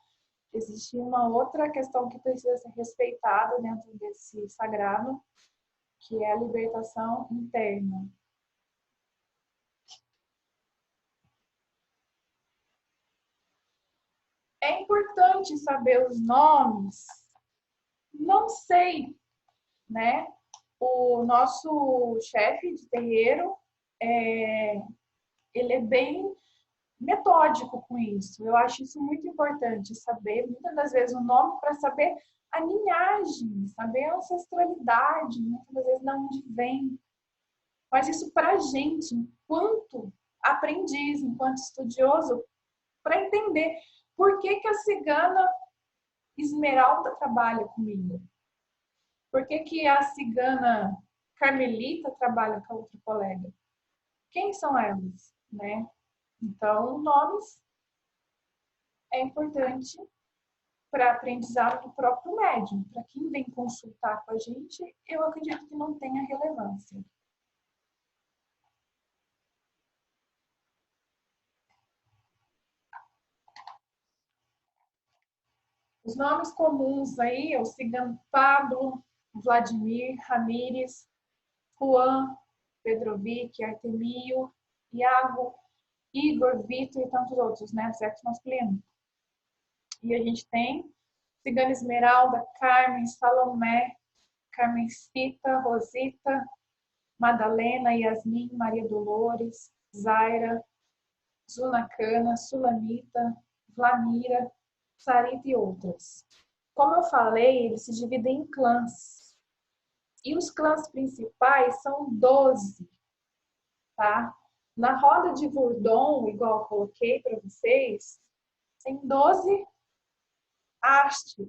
Existe uma outra questão que precisa ser respeitada dentro desse sagrado, que é a libertação interna. É importante saber os nomes? Não sei, né? O nosso chefe de terreiro, ele é bem metódico com isso. Eu acho isso muito importante, saber, muitas das vezes, o nome para saber a linhagem, saber a ancestralidade, muitas das vezes, de onde vem. Mas isso para a gente, enquanto aprendiz, enquanto estudioso, para entender por que a cigana Esmeralda trabalha comigo. Por que que a cigana Carmelita trabalha com a outra colega? Quem são elas, né? Então, nomes é importante para aprendizado do próprio médium. Para quem vem consultar com a gente, eu acredito que não tenha relevância. Os nomes comuns aí é o cigano Pablo, Vladimir, Ramírez, Juan, Pedrovic, Artemio, Iago, Igor, Vitor e tantos outros, né? Sexo masculino. E a gente tem Cigana Esmeralda, Carmen, Salomé, Carmencita, Rosita, Madalena, Yasmin, Maria Dolores, Zaira, Zunacana, Sulamita, Vlamira, Sarita e outras. Como eu falei, eles se dividem em clãs. E os clãs principais são 12, tá? Na roda de Verdun, igual eu coloquei para vocês, tem 12 hastes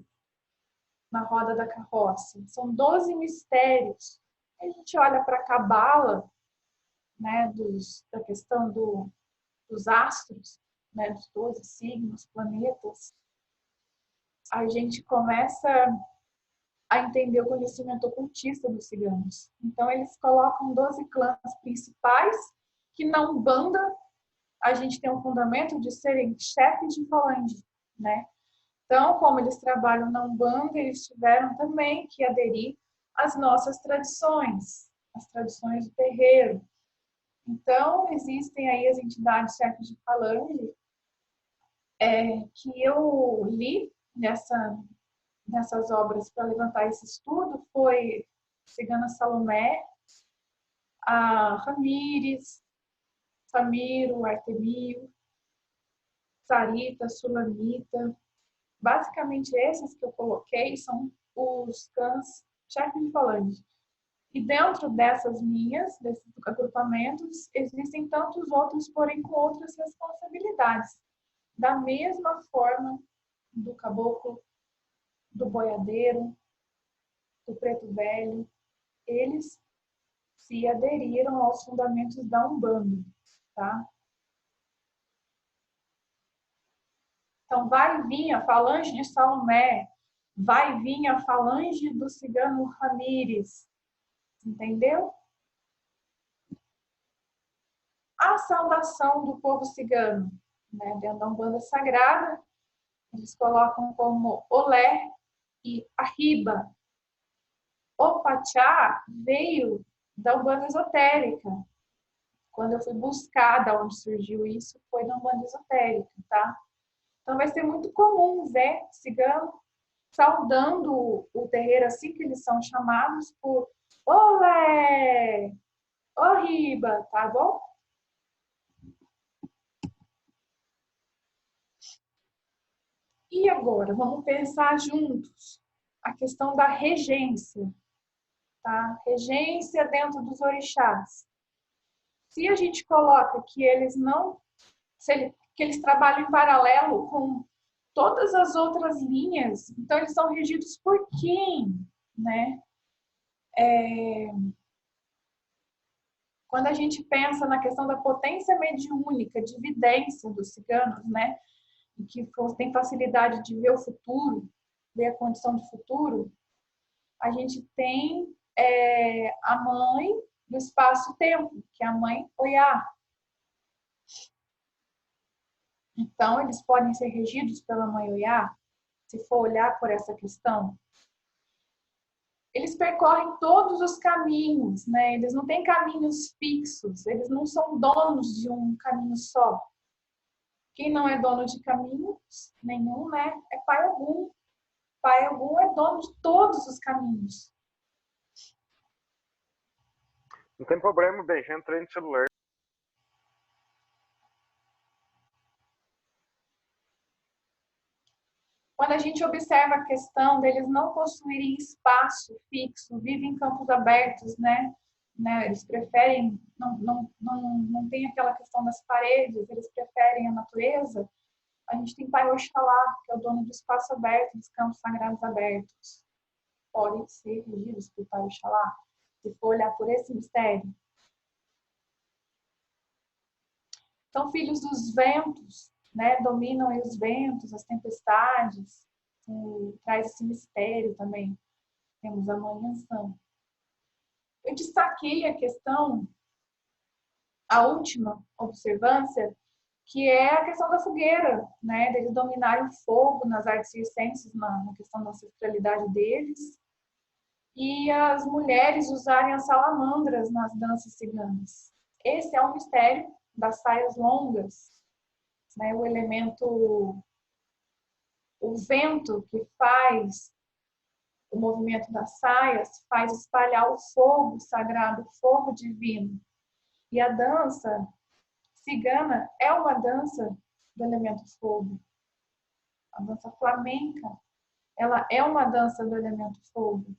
na roda da carroça. São 12 mistérios. A gente olha para a Cabala, né, da questão dos astros, né, dos 12 signos, planetas, a gente começa a entender o conhecimento ocultista dos ciganos. Então, eles colocam 12 clãs principais, que na Umbanda a gente tem um fundamento de serem chefes de falange, né? Então, como eles trabalham na Umbanda, eles tiveram também que aderir às nossas tradições, as tradições do terreiro. Então, existem aí as entidades chefes de falange que eu li nessas obras para levantar esse estudo foi Cigana Salomé, a Ramírez, Samiro, Artemio, Sarita, Sulamita. Basicamente, esses que eu coloquei são os clãs chefes de falange. E dentro dessas linhas, desses agrupamentos, existem tantos outros, porém com outras responsabilidades. Da mesma forma do caboclo, do boiadeiro, do preto velho, eles se aderiram aos fundamentos da Umbanda, tá? Então, vai vir a falange de Salomé, vai vir a falange do cigano Ramírez, entendeu? A saudação do povo cigano, né, dentro da Umbanda Sagrada, eles colocam como olé e arriba. O pachá veio da Umbanda Esotérica. Quando eu fui buscar de onde surgiu isso, foi da Umbanda Esotérica, tá? Então vai ser muito comum ver cigano saudando o terreiro assim que eles são chamados por olé, oriba, tá bom? E agora, vamos pensar juntos a questão da regência, tá? Regência dentro dos orixás. Se a gente coloca que eles não, que eles trabalham em paralelo com todas as outras linhas, então eles são regidos por quem, né? Quando a gente pensa na questão da potência mediúnica, de evidência dos ciganos, né? Que tem facilidade de ver o futuro, ver a condição do futuro, a gente tem a mãe do espaço-tempo, que é a mãe Oiá. Então, eles podem ser regidos pela mãe Oiá, se for olhar por essa questão. Eles percorrem todos os caminhos, né? Eles não têm caminhos fixos, eles não são donos de um caminho só. Quem não é dono de caminhos nenhum, né? É Pai Ogum. Pai Ogum é dono de todos os caminhos. Não tem problema, bem, já entrei no celular. Quando a gente observa a questão deles não possuírem espaço fixo, vivem em campos abertos, né? Eles preferem, não tem aquela questão das paredes, eles preferem a natureza. A gente tem Pai Oxalá, que é o dono do espaço aberto, dos campos sagrados abertos. podem ser regidos por Pai Oxalá, se for olhar por esse mistério. Então, filhos dos ventos, né, dominam aí os ventos, as tempestades, traz esse mistério também. Temos a Mãe Anção. Eu destaquei a questão, a última observância, que é a questão da fogueira, né, deles dominarem o fogo nas artes circenses, na questão da ancestralidade deles, e as mulheres usarem as salamandras nas danças ciganas. Esse é um mistério das saias longas, né, o elemento, o vento que faz o movimento das saias, faz espalhar o fogo sagrado, o fogo divino. E a dança cigana é uma dança do elemento fogo. A dança flamenca, ela é uma dança do elemento fogo.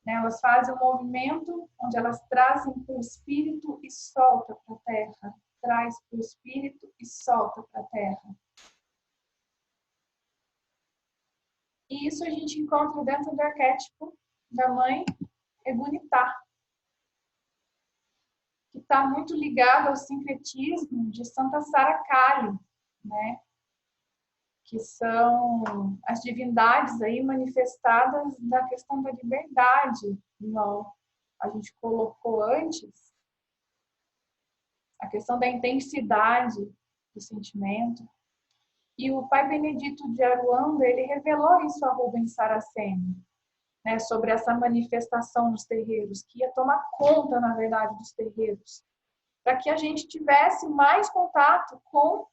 Elas fazem um movimento onde elas trazem para o espírito e solta para a terra. Traz para o espírito e solta para a terra. E isso a gente encontra dentro do arquétipo da mãe Egunitá, que está muito ligado ao sincretismo de Santa Sara Kali, né? Que são as divindades aí manifestadas na questão da liberdade. Não, a gente colocou antes a questão da intensidade do sentimento. E o pai Benedito de Aruanda, ele revelou isso a Rubens Saraceni, né, sobre essa manifestação nos terreiros, que ia tomar conta, na verdade, dos terreiros, para que a gente tivesse mais contato com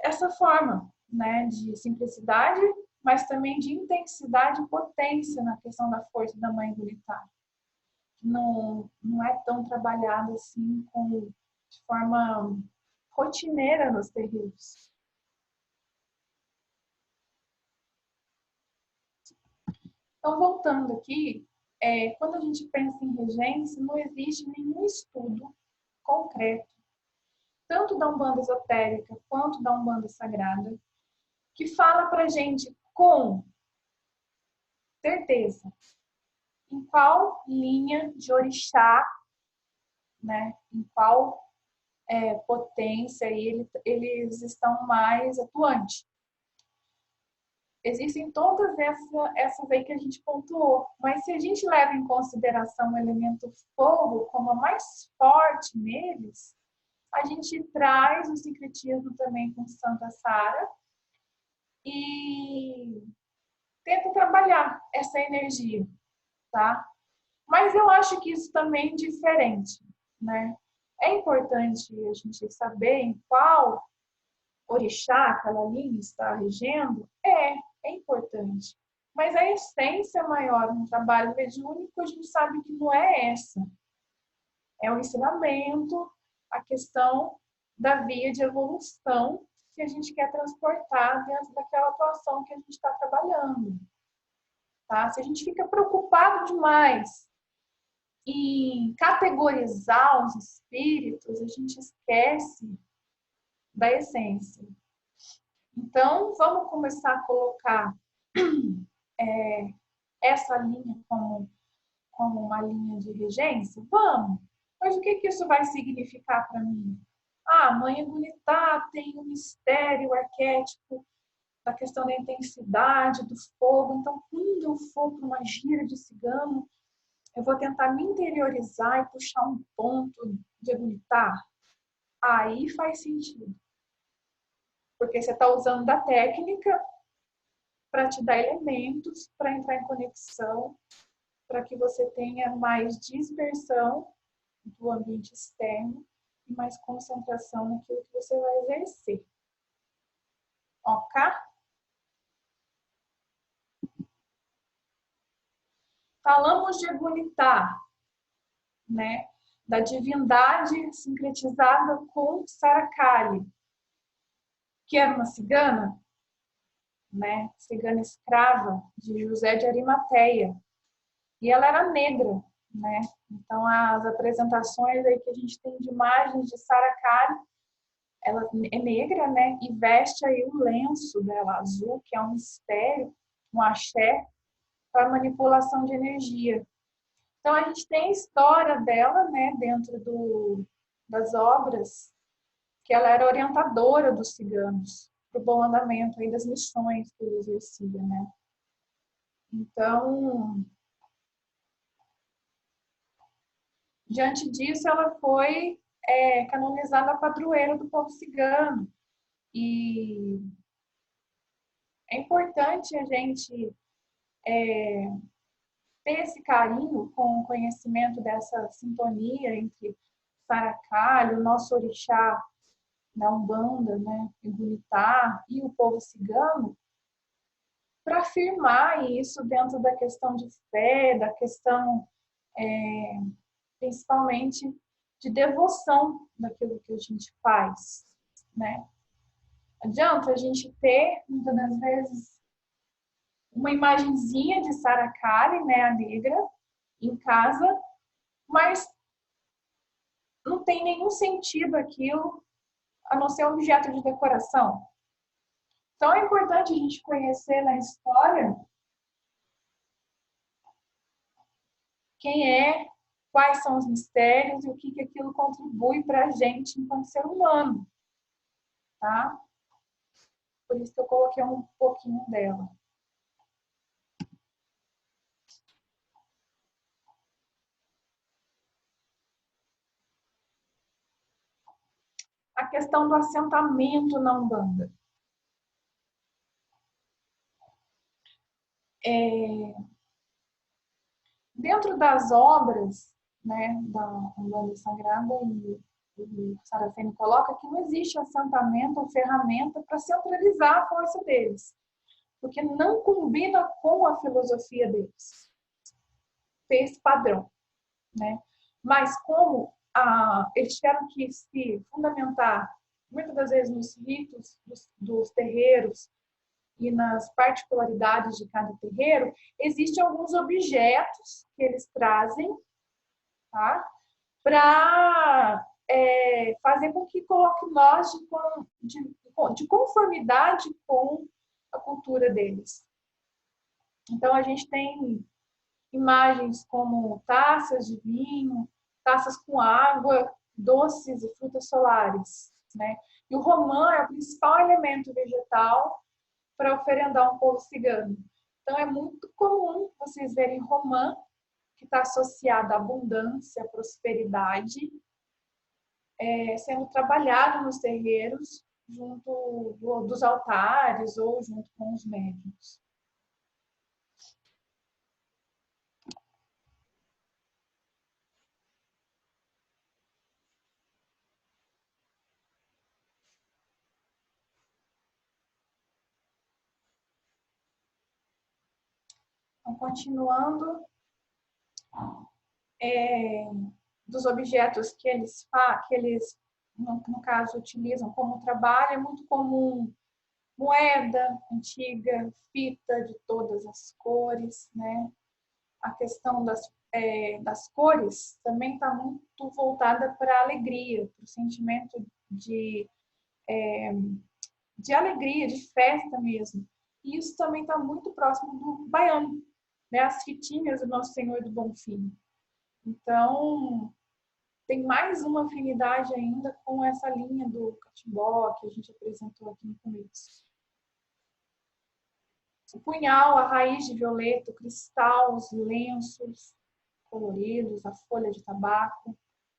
essa forma, né, de simplicidade, mas também de intensidade e potência na questão da força da mãe militar. Não é tão trabalhado assim de forma rotineira nos terreiros. Então, voltando aqui, quando a gente pensa em regência, não existe nenhum estudo concreto, tanto da Umbanda esotérica quanto da Umbanda sagrada, que fala para a gente com certeza em qual linha de orixá, né, em qual potência eles estão mais atuantes. Existem todas essas aí que a gente pontuou, mas se a gente leva em consideração o elemento fogo como a mais forte neles, a gente traz o sincretismo também com Santa Sara e tenta trabalhar essa energia, tá? Mas eu acho que isso também é diferente, né? É importante a gente saber em qual orixá aquela linha está regendo, é importante. Mas a essência maior no trabalho mediúnico, a gente sabe que não é essa. É o ensinamento, a questão da via de evolução que a gente quer transportar dentro daquela atuação que a gente está trabalhando. Tá? Se a gente fica preocupado demais em categorizar os espíritos, a gente esquece da essência. Então, vamos começar a colocar essa linha como uma linha de regência? Vamos! Mas o que isso vai significar para mim? A Mãe Egunitá tem um mistério, o arquétipo da questão da intensidade, do fogo. Então, quando eu for para uma gira de cigano, eu vou tentar me interiorizar e puxar um ponto de Egunitá. Aí faz sentido. Porque você está usando da técnica para te dar elementos para entrar em conexão, para que você tenha mais dispersão do ambiente externo e mais concentração naquilo que você vai exercer. Ok? Falamos de Egunitá, né? Da divindade sincretizada com Sara Kali, que era uma cigana, né? Cigana escrava de José de Arimateia. E ela era negra, né? Então, as apresentações aí que a gente tem de imagens de Sara Kali, ela é negra, né? E veste aí o lenço dela azul, que é um mistério, um axé, para manipulação de energia. Então, a gente tem a história dela, né, dentro das obras, que ela era orientadora dos ciganos para o bom andamento aí das missões que ele exercia, né. Então, diante disso, ela foi canonizada padroeira do povo cigano. E é importante a gente ter esse carinho com o conhecimento dessa sintonia entre Saracalho, o nosso orixá da Umbanda, né, Ibunitá, e o povo cigano, para afirmar isso dentro da questão de fé, da questão principalmente de devoção daquilo que a gente faz, né? Adianta a gente ter, muitas das vezes, uma imagenzinha de Saracali, né, a negra, em casa, mas não tem nenhum sentido aquilo, a não ser um objeto de decoração. Então é importante a gente conhecer na história quem é, quais são os mistérios e o que aquilo contribui para a gente enquanto ser humano, tá? Por isso que eu coloquei um pouquinho dela. A questão do assentamento na Umbanda. Dentro das obras, né, da Umbanda Sagrada, e Saraceni coloca que não existe assentamento ou ferramenta para centralizar a força deles, porque não combina com a filosofia deles, ter esse padrão, né? Mas como eles tiveram que se fundamentar, muitas das vezes, nos ritos dos terreiros e nas particularidades de cada terreiro, existem alguns objetos que eles trazem, tá? Para fazer com que coloque nós de conformidade com a cultura deles. Então, a gente tem imagens como taças de vinho, taças com água, doces e frutas solares, né? E o romã é o principal elemento vegetal para oferendar um povo cigano. Então, é muito comum vocês verem romã, que está associada à abundância, à prosperidade, sendo trabalhado nos terreiros, junto dos altares ou junto com os médiuns. Então, continuando, dos objetos que eles no caso, utilizam como trabalho, é muito comum moeda antiga, fita de todas as cores, né? A questão das cores também está muito voltada para a alegria, para o sentimento de alegria, de festa mesmo. E isso também está muito próximo do baiano, né? As fitinhas do Nosso Senhor do Bonfim. Então, tem mais uma afinidade ainda com essa linha do catimbó que a gente apresentou aqui no começo. O punhal, a raiz de violeta, o cristal, os lenços coloridos, a folha de tabaco.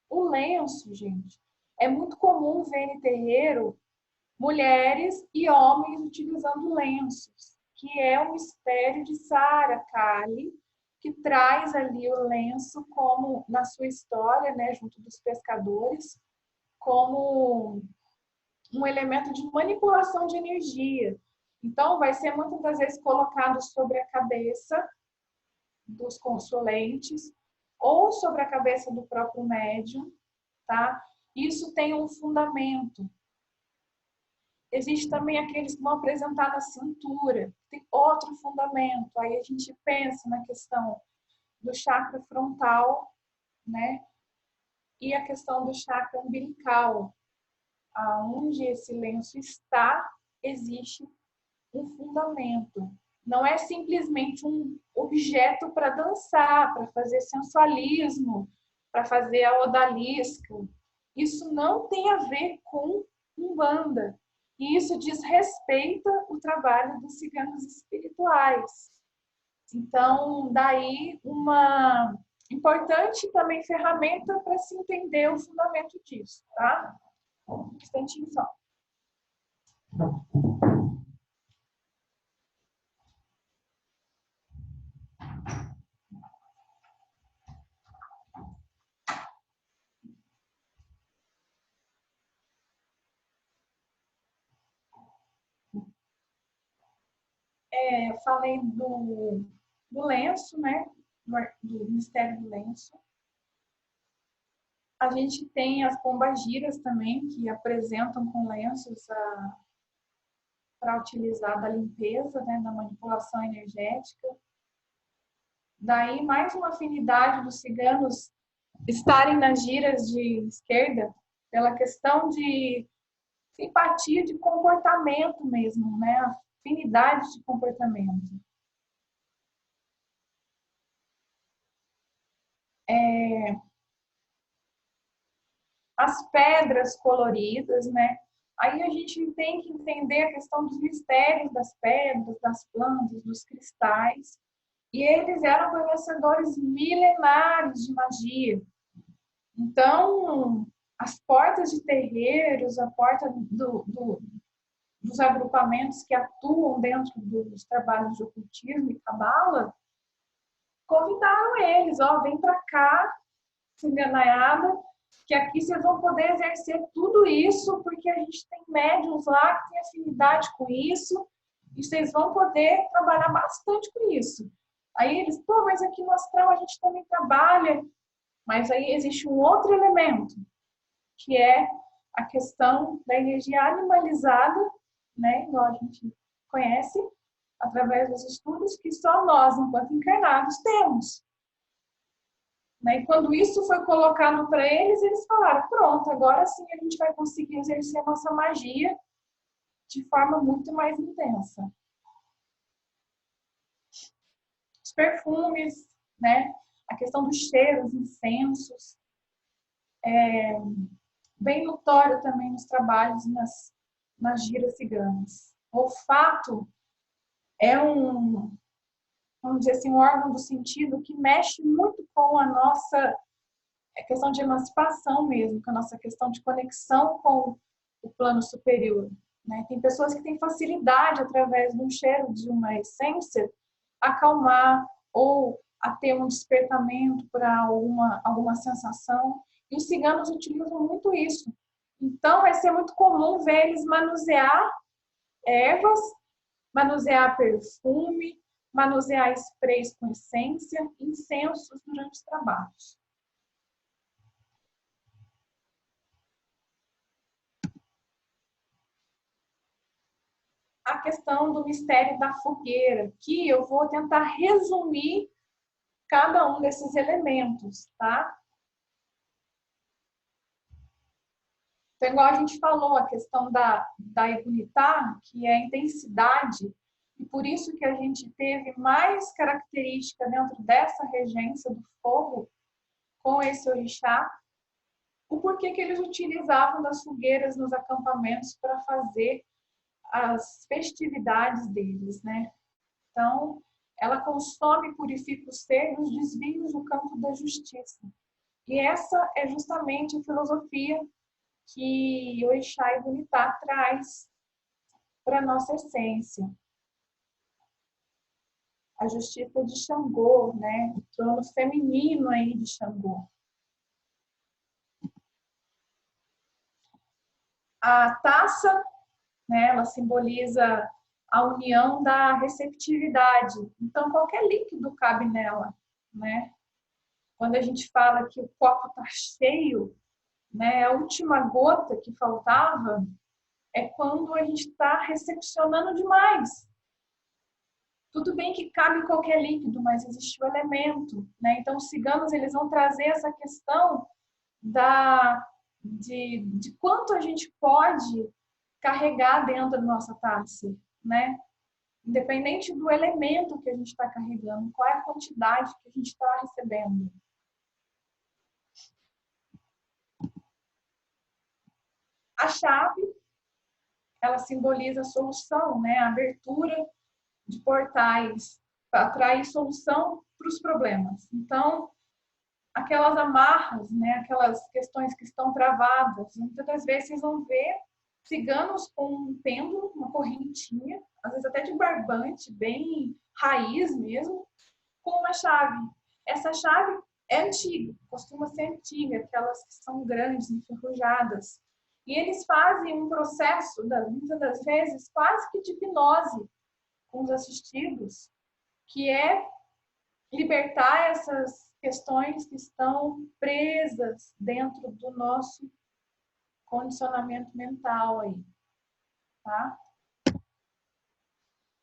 O lenço, gente, é muito comum ver em terreiro mulheres e homens utilizando lenços, que é o mistério de Saracali, que traz ali o lenço como, na sua história, né, junto dos pescadores, como um elemento de manipulação de energia. Então, vai ser muitas das vezes colocado sobre a cabeça dos consulentes ou sobre a cabeça do próprio médium, tá? Isso tem um fundamento. Existe também aqueles que vão apresentar na cintura, tem outro fundamento. Aí a gente pensa na questão do chakra frontal, né? E a questão do chakra umbilical. Aonde esse lenço está, existe um fundamento. não é simplesmente um objeto para dançar, para fazer sensualismo, para fazer a odalisca. Isso não tem a ver com Umbanda. E isso desrespeita o trabalho dos ciganos espirituais. Então, daí uma importante também ferramenta para se entender o fundamento disso, tá? Um instantinho só. Eu falei do lenço, né? Do mistério do lenço. A gente tem as pombagiras também, que apresentam com lenços para utilizar da limpeza, né? Da manipulação energética. Daí, mais uma afinidade dos ciganos estarem nas giras de esquerda pela questão de simpatia de comportamento mesmo, né? Afinidade de comportamento. As pedras coloridas, né? Aí a gente tem que entender a questão dos mistérios das pedras, das plantas, dos cristais. E eles eram conhecedores milenares de magia. Então, as portas de terreiros, a porta dos agrupamentos que atuam dentro dos trabalhos de ocultismo e cabala, convidaram eles, ó, vem para cá, enganaiada, que aqui vocês vão poder exercer tudo isso, porque a gente tem médiums lá que tem afinidade com isso, e vocês vão poder trabalhar bastante com isso. Aí eles, pô, mas aqui no astral a gente também trabalha, mas aí existe um outro elemento, que é a questão da energia animalizada, né, igual a gente conhece, através dos estudos, que só nós, enquanto encarnados, temos. E quando isso foi colocado para eles, eles falaram, pronto, agora sim a gente vai conseguir exercer a nossa magia de forma muito mais intensa. Os perfumes, né? A questão dos cheiros, incensos, bem notório também nos trabalhos nas giras ciganas. O olfato é vamos dizer assim, um órgão do sentido que mexe muito com a nossa questão de emancipação mesmo, com a nossa questão de conexão com o plano superior. Né? Tem pessoas que têm facilidade, através de um cheiro, de uma essência, a acalmar ou a ter um despertamento para alguma sensação. E os ciganos utilizam muito isso. Então, vai ser muito comum ver eles manusear ervas, manusear perfume, manusear sprays com essência, incensos durante os trabalhos. A questão do mistério da fogueira, que eu vou tentar resumir cada um desses elementos, tá? Então, igual a gente falou, a questão da Ibunitá, que é a intensidade, e por isso que a gente teve mais característica dentro dessa regência do fogo com esse orixá, o porquê que eles utilizavam das fogueiras nos acampamentos para fazer as festividades deles, né? Então, ela consome e purifica o ser nos desvios do campo da justiça. E essa é justamente a filosofia que o Orixá Ibunitá traz para a nossa essência. A justiça de Xangô, né? O trono feminino aí de Xangô. A taça, né, ela simboliza a união da receptividade. Então, qualquer líquido cabe nela, né? Quando a gente fala que o copo está cheio, né, a última gota que faltava é quando a gente está recepcionando demais. Tudo bem que cabe qualquer líquido, mas existe o elemento, né? Então, os ciganos, eles vão trazer essa questão de quanto a gente pode carregar dentro da nossa taça, né? Independente do elemento que a gente está carregando, qual é a quantidade que a gente está recebendo. A chave, ela simboliza a solução, né? A abertura de portais para atrair solução para os problemas. Então, aquelas amarras, né? Aquelas questões que estão travadas, muitas das vezes vocês vão ver ciganos com um pêndulo, uma correntinha, às vezes até de barbante, bem raiz mesmo, com uma chave. Essa chave é antiga, costuma ser antiga, aquelas que são grandes, enferrujadas. E eles fazem um processo, muitas das vezes, quase que de hipnose com os assistidos, que é libertar essas questões que estão presas dentro do nosso condicionamento mental aí, tá?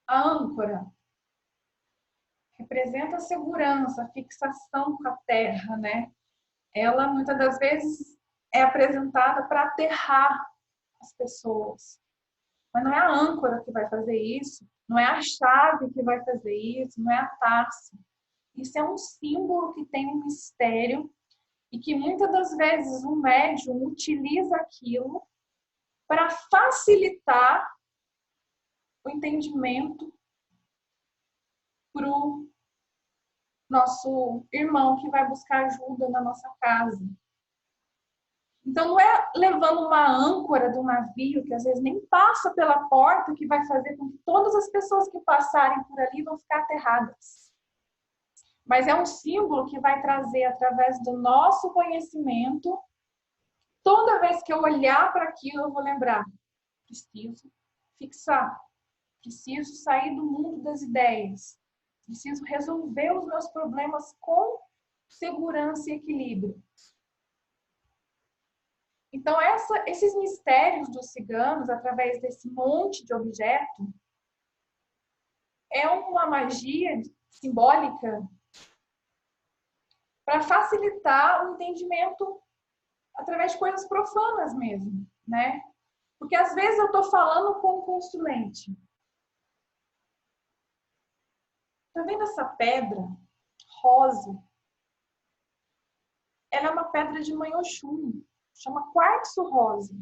A âncora representa a segurança, a fixação com a terra, né? Ela, muitas das vezes, é apresentada para aterrar as pessoas. Mas não é a âncora que vai fazer isso, não é a chave que vai fazer isso, não é a taça. Isso é um símbolo que tem um mistério e que muitas das vezes o médium utiliza aquilo para facilitar o entendimento para o nosso irmão que vai buscar ajuda na nossa casa. Então, não é levando uma âncora do navio, que às vezes nem passa pela porta, que vai fazer com que todas as pessoas que passarem por ali vão ficar aterradas. Mas é um símbolo que vai trazer, através do nosso conhecimento, toda vez que eu olhar para aquilo, eu vou lembrar. Preciso fixar. Preciso sair do mundo das ideias. Preciso resolver os meus problemas com segurança e equilíbrio. Então, esses mistérios dos ciganos, através desse monte de objeto, é uma magia simbólica para facilitar o entendimento através de coisas profanas mesmo, né? Porque às vezes eu estou falando com um consulente. Tá vendo essa pedra rosa? Ela é uma pedra de Mãe Oxum, chama quartzo rosa.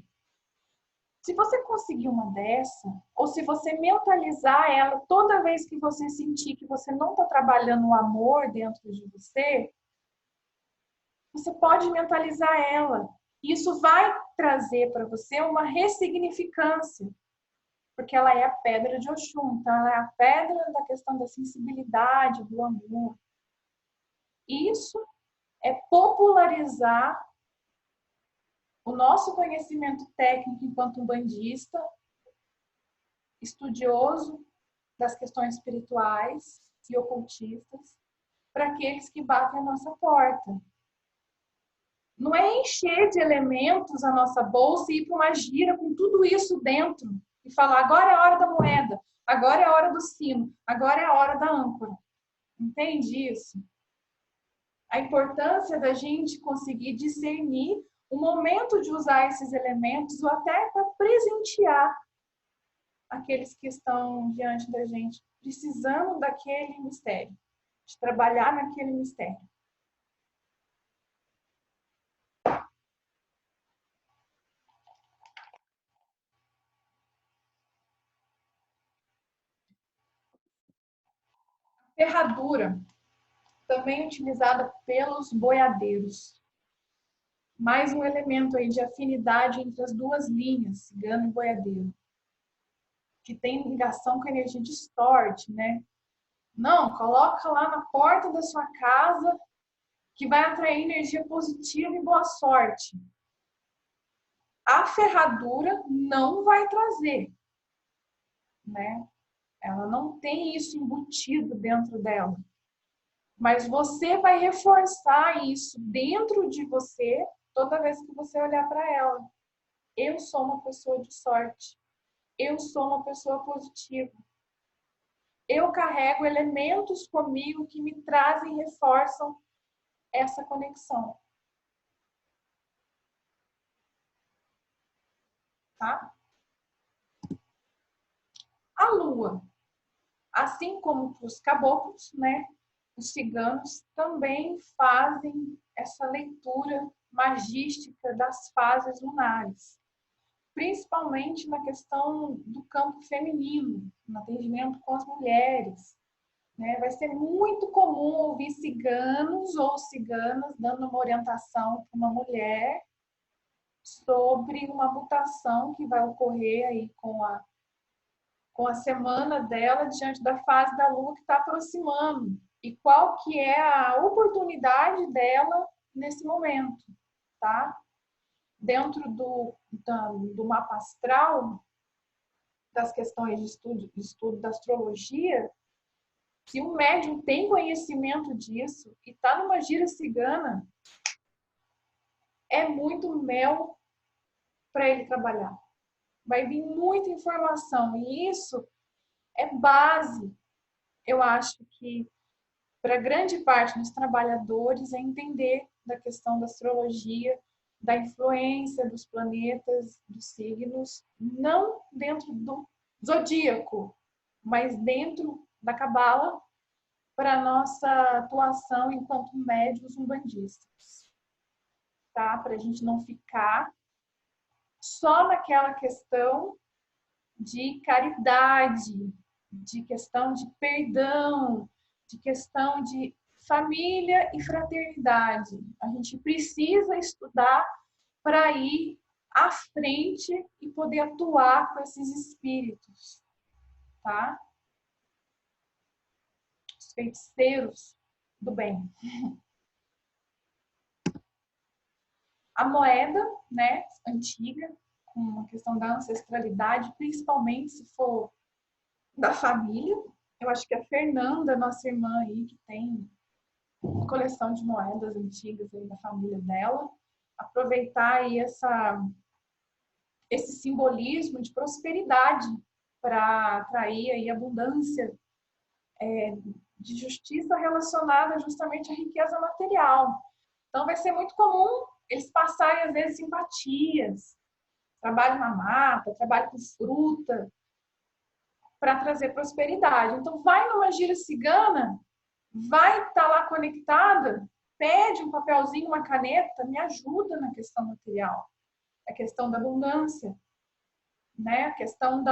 Se você conseguir uma dessa, ou se você mentalizar ela toda vez que você sentir que você não está trabalhando o amor dentro de você, você pode mentalizar ela. Isso vai trazer para você uma ressignificância, porque ela é a pedra de Oxum, então ela é a pedra da questão da sensibilidade, do amor. Isso é popularizar o nosso conhecimento técnico enquanto umbandista, estudioso das questões espirituais e ocultistas, para aqueles que batem a nossa porta. Não é encher de elementos a nossa bolsa e ir para uma gira com tudo isso dentro e falar, agora é a hora da moeda, agora é a hora do sino, agora é a hora da âncora. Entende isso? A importância da gente conseguir discernir o momento de usar esses elementos ou até para presentear aqueles que estão diante da gente, precisando daquele mistério, de trabalhar naquele mistério. Ferradura, também utilizada pelos boiadeiros. Mais um elemento aí de afinidade entre as duas linhas, cigano e boiadeiro, que tem ligação com a energia de sorte, né? Não, coloca lá na porta da sua casa que vai atrair energia positiva e boa sorte. A ferradura não vai trazer, né? Ela não tem isso embutido dentro dela. Mas você vai reforçar isso dentro de você toda vez que você olhar para ela. Eu sou uma pessoa de sorte. Eu sou uma pessoa positiva. Eu carrego elementos comigo que me trazem e reforçam essa conexão. Tá? A lua. Assim como os caboclos, né? Os ciganos também fazem essa leitura magística das fases lunares, principalmente na questão do campo feminino, no atendimento com as mulheres. Né? Vai ser muito comum ouvir ciganos ou ciganas dando uma orientação para uma mulher sobre uma mutação que vai ocorrer aí com a semana dela diante da fase da lua que está aproximando e qual que é a oportunidade dela nesse momento, tá? Dentro do mapa astral, das questões de estudo da astrologia, se o médium tem conhecimento disso e está numa gira cigana, é muito mel para ele trabalhar. Vai vir muita informação e isso é base, eu acho que para grande parte dos trabalhadores é entender da questão da astrologia, da influência dos planetas, dos signos, não dentro do zodíaco, mas dentro da cabala, para a nossa atuação enquanto médiuns umbandistas, tá? Para a gente não ficar só naquela questão de caridade, de questão de perdão, de questão de família e fraternidade. A gente precisa estudar para ir à frente e poder atuar com esses espíritos, tá? Os feiticeiros do bem. A moeda, né, antiga, com a questão da ancestralidade, principalmente se for da família. Eu acho que a Fernanda, nossa irmã aí, que tem coleção de moedas antigas aí da família dela, aproveitar aí esse simbolismo de prosperidade para atrair aí abundância, de justiça relacionada justamente à riqueza material. Então vai ser muito comum eles passarem às vezes simpatias, trabalho na mata, trabalho com fruta, para trazer prosperidade. Então vai numa gira cigana, vai estar lá conectada, pede um papelzinho, uma caneta, me ajuda na questão material, a questão da abundância, né? A questão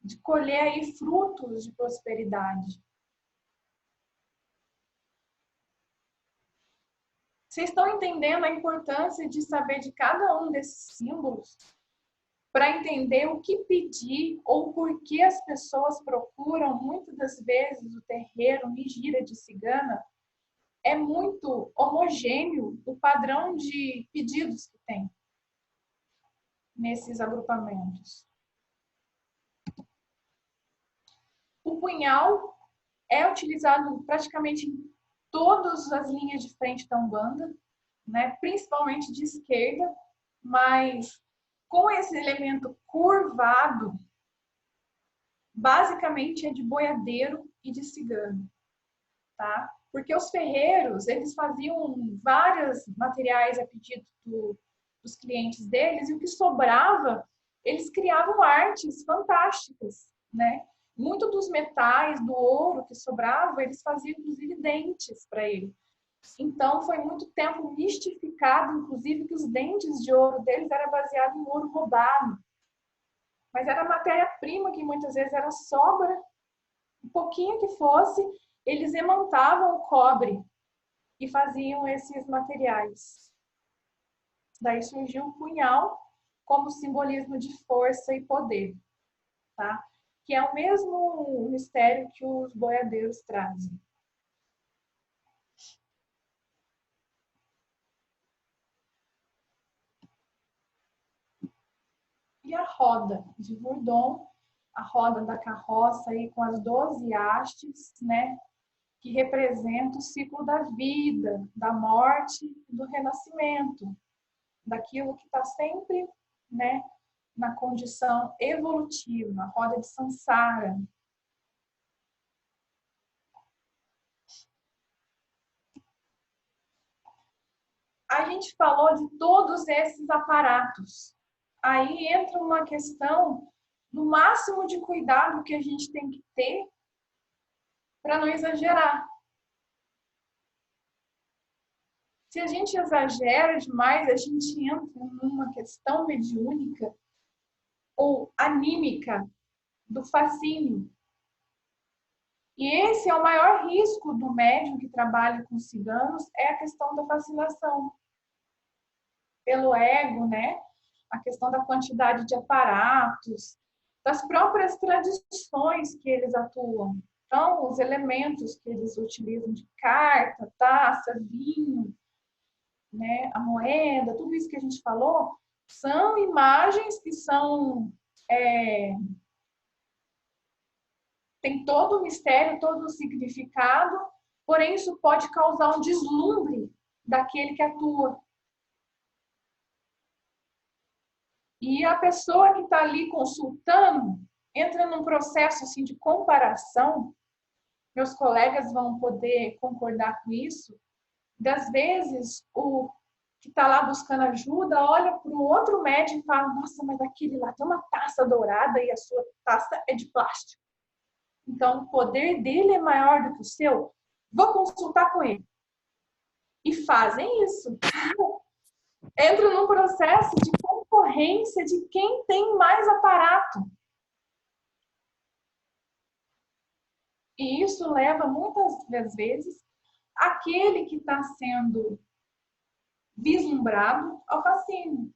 de colher aí frutos de prosperidade. Vocês estão entendendo a importância de saber de cada um desses símbolos para entender o que pedir ou por que as pessoas procuram muitas das vezes o terreiro Nigira de Cigana? É muito homogêneo o padrão de pedidos que tem nesses agrupamentos. O punhal é utilizado praticamente em todas as linhas de frente da Umbanda, né? Principalmente de esquerda, mas com esse elemento curvado, basicamente é de boiadeiro e de cigano, tá? Porque os ferreiros, eles faziam vários materiais a pedido dos clientes deles, e o que sobrava, eles criavam artes fantásticas, né? Muito dos metais, do ouro que sobrava, eles faziam, inclusive, dentes para ele. Então, foi muito tempo mistificado, inclusive, que os dentes de ouro deles eram baseados em ouro roubado. Mas era matéria-prima que muitas vezes era sobra, um pouquinho que fosse, eles emantavam o cobre e faziam esses materiais. Daí surgiu o punhal como simbolismo de força e poder, tá? Que é o mesmo mistério que os boiadeiros trazem. E a roda de Bourdon, a roda da carroça aí com as 12 hastes, né? Que representa o ciclo da vida, da morte e do renascimento, daquilo que está sempre, né, na condição evolutiva, a roda de Sansara. A gente falou de todos esses aparatos. Aí entra uma questão do máximo de cuidado que a gente tem que ter para não exagerar. Se a gente exagera demais, a gente entra numa questão mediúnica ou anímica do fascínio. E esse é o maior risco do médium que trabalha com ciganos, é a questão da fascinação pelo ego, né? A questão da quantidade de aparatos, das próprias tradições que eles atuam. Então, os elementos que eles utilizam de carta, taça, vinho, né, a moeda, tudo isso que a gente falou, são imagens que são... tem todo o mistério, todo o significado, porém isso pode causar um deslumbre daquele que atua. E a pessoa que está ali consultando entra num processo assim, de comparação. Meus colegas vão poder concordar com isso. Das vezes, o que está lá buscando ajuda olha para o outro médico e fala: nossa, mas aquele lá tem uma taça dourada e a sua taça é de plástico. Então, o poder dele é maior do que o seu. Vou consultar com ele. E fazem isso. Entram num processo de concorrência de quem tem mais aparato. E isso leva, muitas das vezes, aquele que está sendo vislumbrado ao fascínio.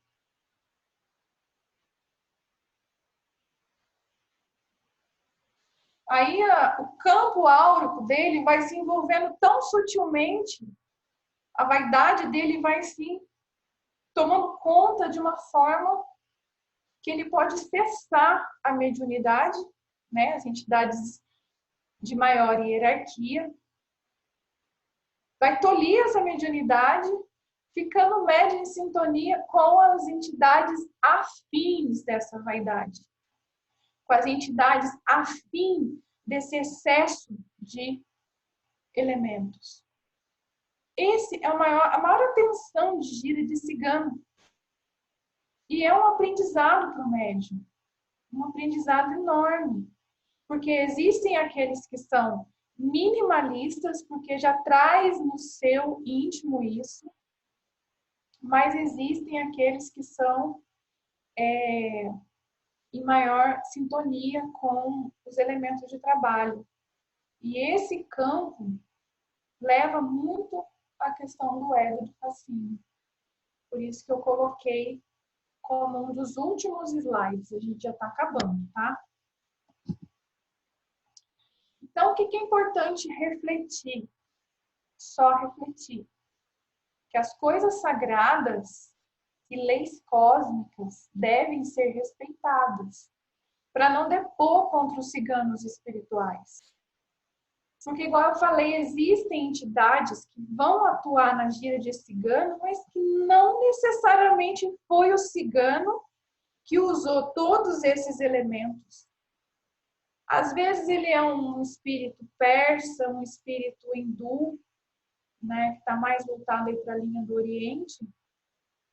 Aí o campo áurico dele vai se envolvendo tão sutilmente, a vaidade dele vai se tomando conta de uma forma que ele pode cessar a mediunidade, né? As entidades de maior hierarquia, vai tolir essa mediunidade, ficando médio em sintonia com as entidades afins dessa vaidade, com as entidades afins desse excesso de elementos. Esse é a maior atenção de gira de cigano. E é um aprendizado para o médium, um aprendizado enorme, porque existem aqueles que são minimalistas, porque já traz no seu íntimo isso, mas existem aqueles que são em maior sintonia com os elementos de trabalho. E esse campo leva muito à questão do ego do fascínio. Por isso que eu coloquei como um dos últimos slides. A gente já está acabando, tá? Então, o que é importante refletir? Só refletir. Que as coisas sagradas e leis cósmicas devem ser respeitadas, para não depor contra os ciganos espirituais. Porque, igual eu falei, existem entidades que vão atuar na gira de cigano, mas que não necessariamente foi o cigano que usou todos esses elementos. Às vezes ele é um espírito persa, um espírito hindu, né, que está mais voltado para a linha do Oriente,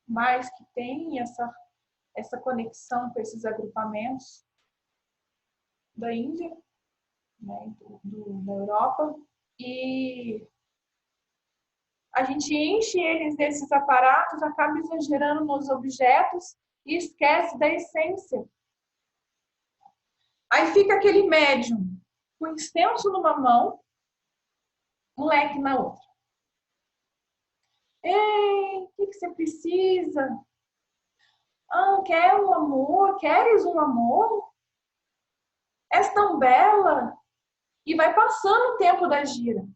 mas que tem essa conexão com esses agrupamentos da Índia, né, da Europa, e a gente enche eles desses aparatos, acaba exagerando nos objetos e esquece da essência. Aí fica aquele médium com incenso numa mão, um leque na outra. Ei, o que você precisa? Ah, quer um amor? Queres um amor? És tão bela? E vai passando o tempo da gira.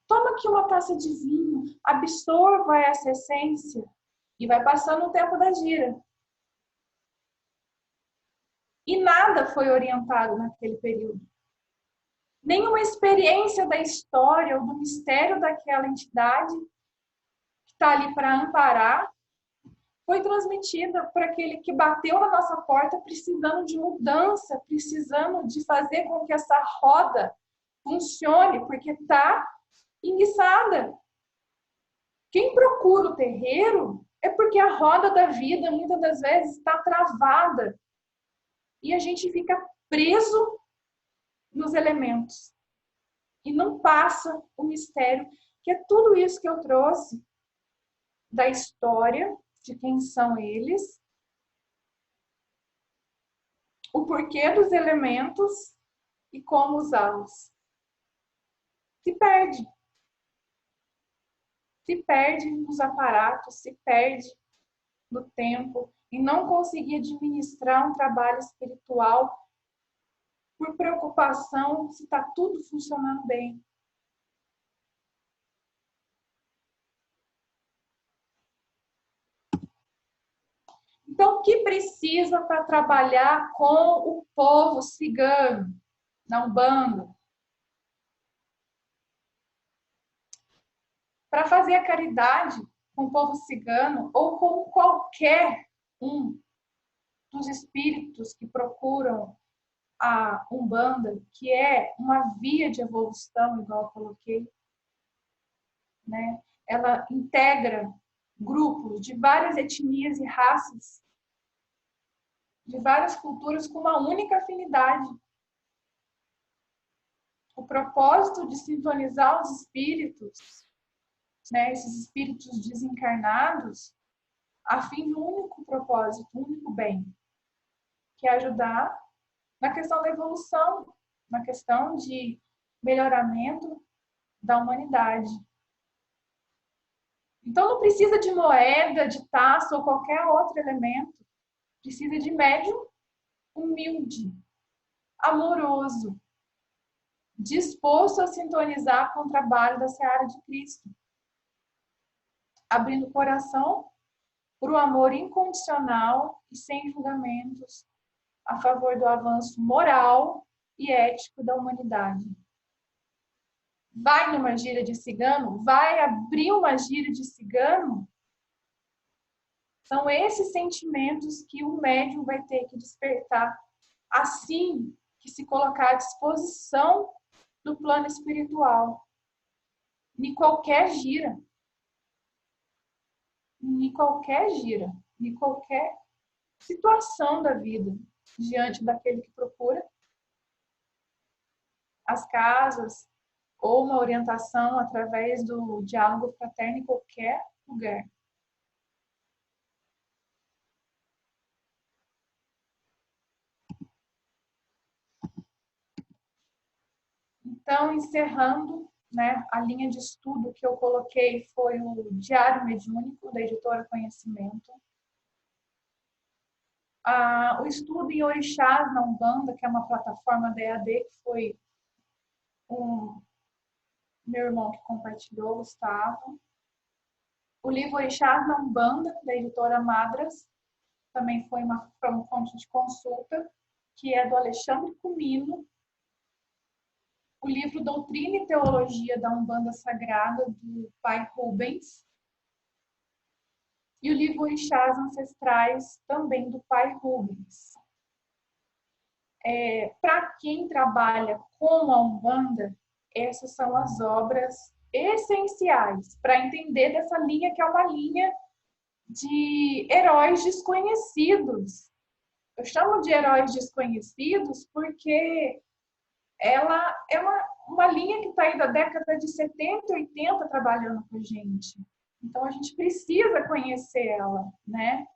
Toma aqui uma taça de vinho, absorva essa essência e vai passando o tempo da gira. E nada foi orientado naquele período. Nenhuma experiência da história ou do mistério daquela entidade que está ali para amparar foi transmitida para aquele que bateu na nossa porta precisando de mudança, precisando de fazer com que essa roda funcione, porque está enguiçada. Quem procura o terreiro é porque a roda da vida, muitas das vezes, está travada. e a gente fica preso nos elementos e não passa o mistério, que é tudo isso que eu trouxe da história, de quem são eles, o porquê dos elementos e como usá-los. Se perde. Se perde nos aparatos, se perde no tempo, e não conseguir administrar um trabalho espiritual por preocupação se está tudo funcionando bem. Então, o que precisa para trabalhar com o povo cigano na Umbanda? Para fazer a caridade com o povo cigano ou com qualquer um dos espíritos que procuram a Umbanda, que é uma via de evolução, igual eu coloquei, né? Ela integra grupos de várias etnias e raças, de várias culturas com uma única afinidade. O propósito de sintonizar os espíritos, né, esses espíritos desencarnados, a fim de um único propósito, um único bem, que é ajudar na questão da evolução, na questão de melhoramento da humanidade. Então não precisa de moeda, de taça ou qualquer outro elemento. Precisa de médium humilde, amoroso, disposto a sintonizar com o trabalho da Seara de Cristo, abrindo o coração para o amor incondicional e sem julgamentos a favor do avanço moral e ético da humanidade. Vai numa gira de cigano? Vai abrir uma gira de cigano? São esses sentimentos que o médium vai ter que despertar assim que se colocar à disposição do plano espiritual. Em qualquer gira. Em qualquer gira. Em qualquer situação da vida. Diante daquele que procura as casas ou uma orientação através do diálogo fraterno em qualquer lugar. Então, encerrando, né, a linha de estudo que eu coloquei foi o Diário Mediúnico, da editora Conhecimento. O estudo em Orixás na Umbanda, que é uma plataforma da EAD, que foi meu irmão que compartilhou, Gustavo. O livro Orixás na Umbanda, da editora Madras, também foi uma fonte de consulta, que é do Alexandre Cumino. O livro Doutrina e Teologia da Umbanda Sagrada, do pai Rubens. E o livro Orixás Ancestrais, também do pai Rubens. Para quem trabalha com a Umbanda, essas são as obras essenciais para entender dessa linha, que é uma linha de heróis desconhecidos. Eu chamo de heróis desconhecidos porque ela é uma linha que está aí da década de 70, 80 trabalhando com a gente. Então, a gente precisa conhecer ela, né?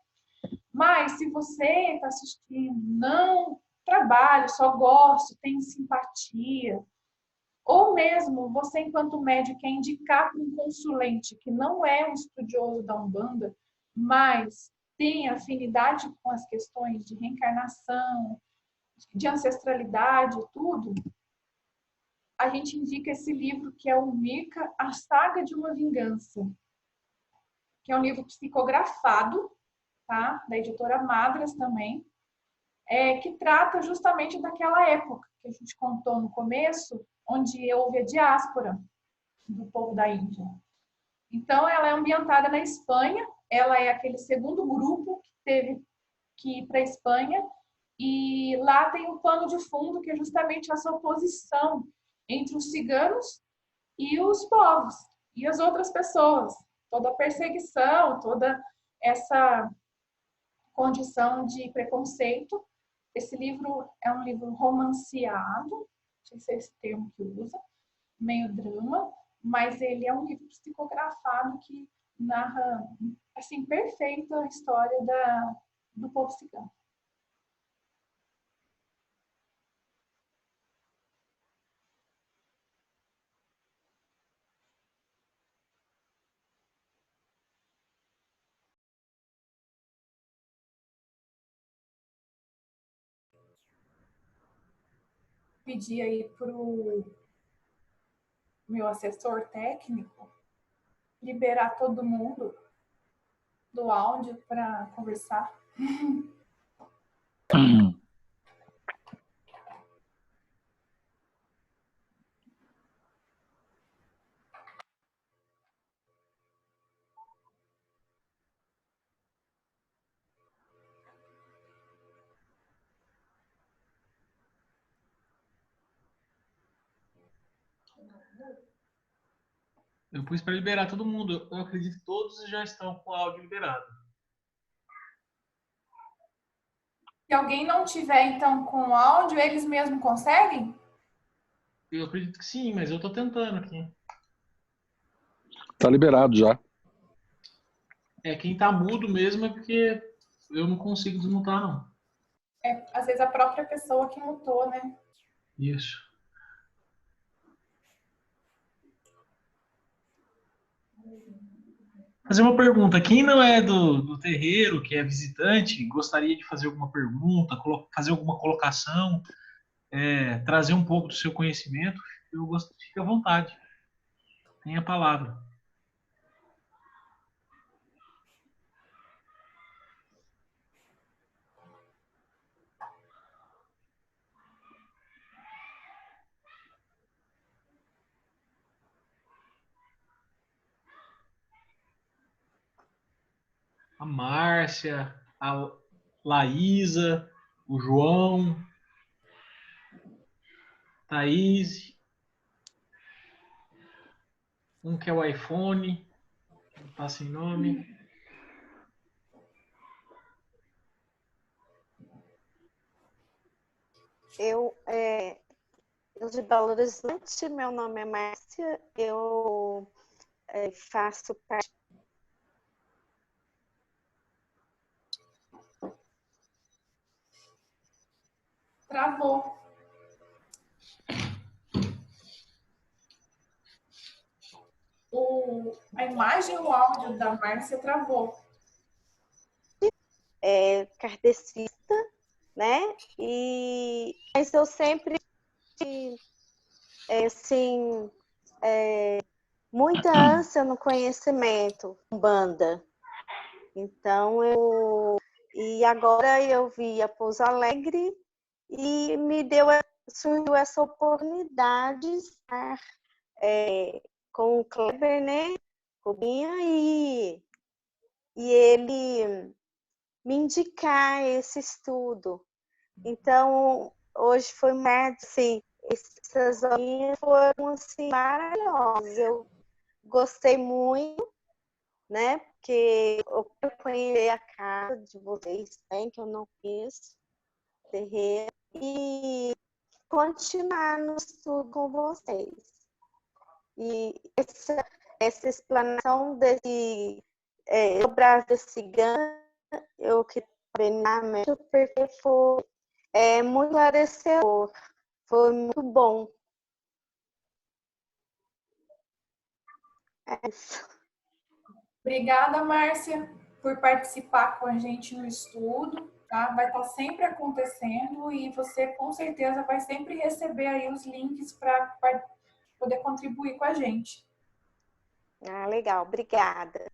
Mas, se você está assistindo, não trabalha, só gosta, tem simpatia, ou mesmo você, enquanto médico, quer indicar para um consulente que não é um estudioso da Umbanda, mas tem afinidade com as questões de reencarnação, de ancestralidade e tudo, a gente indica esse livro que é o Mirka, A Saga de uma Vingança, que é um livro psicografado, tá? Da editora Madras também, que trata justamente daquela época que a gente contou no começo, onde houve a diáspora do povo da Índia. Então, ela é ambientada na Espanha, ela é aquele segundo grupo que teve que ir para a Espanha, e lá tem um pano de fundo que é justamente essa oposição entre os ciganos e os povos, e as outras pessoas. Toda a perseguição, toda essa condição de preconceito Esse livro é um livro romanceado, não sei se é esse termo que usa, meio drama, mas ele é um livro psicografado que narra, assim, perfeita a história do povo cigano. Pedi aí para o meu assessor técnico liberar todo mundo do áudio para conversar. Eu pus para liberar todo mundo. Eu acredito que todos já estão com o áudio liberado. Se alguém não tiver, então, com o áudio, eles mesmos conseguem? Eu acredito que sim, mas eu estou tentando aqui. Tá liberado já. Quem tá mudo mesmo é porque eu não consigo desmutar, não. Às vezes a própria pessoa que mutou, né? Isso. Fazer uma pergunta. Quem não é do terreiro, que é visitante, gostaria de fazer alguma pergunta, fazer alguma colocação, trazer um pouco do seu conhecimento, fique à vontade. Tenha a palavra. A Márcia, a Laísa, o João, Thaís, um que é o iPhone, não tá sem nome. Eu de Belo Horizonte, meu nome é Márcia, eu faço parte. Travou. A imagem e o áudio da Márcia travou. Kardecista, né? Mas eu sempre, assim, muita ânsia no conhecimento, banda. Então, e agora eu vi a Pouso Alegre e surgiu essa oportunidade de estar com o Kleber, né? Rubinha, e ele me indicar esse estudo. Então, hoje foi mais assim, essas aulinhas foram assim, maravilhosas. Eu gostei muito, né? Porque eu conheci a casa de vocês, né? Que eu não conheço, terreiro, e continuar no estudo com vocês. E essa explanação desse obras desse cigano, eu queria parabenizar porque foi muito esclarecedor, foi muito bom. É isso. Obrigada, Márcia, por participar com a gente no estudo. Tá? Vai estar sempre acontecendo e você, com certeza, vai sempre receber aí os links para poder contribuir com a gente. Ah, legal, obrigada.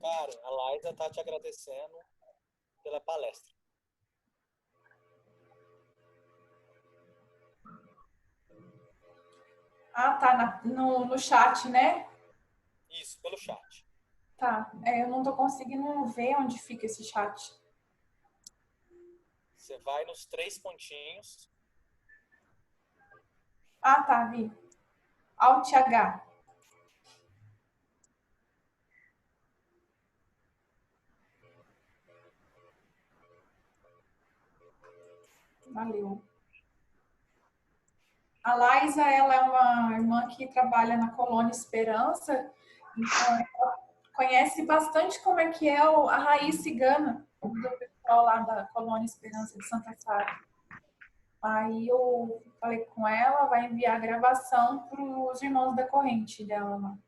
Karen, a Laísa está te agradecendo pela palestra. Ah, tá no chat, né? Isso, pelo chat. Tá, eu não tô conseguindo ver onde fica esse chat. Você vai nos 3 pontinhos. Ah, tá, vi. Alt H. Valeu. A Laísa, ela é uma irmã que trabalha na Colônia Esperança, então ela conhece bastante como é que é a raiz cigana do pessoal lá da Colônia Esperança de Santa Sara. Aí eu falei com ela, vai enviar a gravação para os irmãos da corrente dela lá.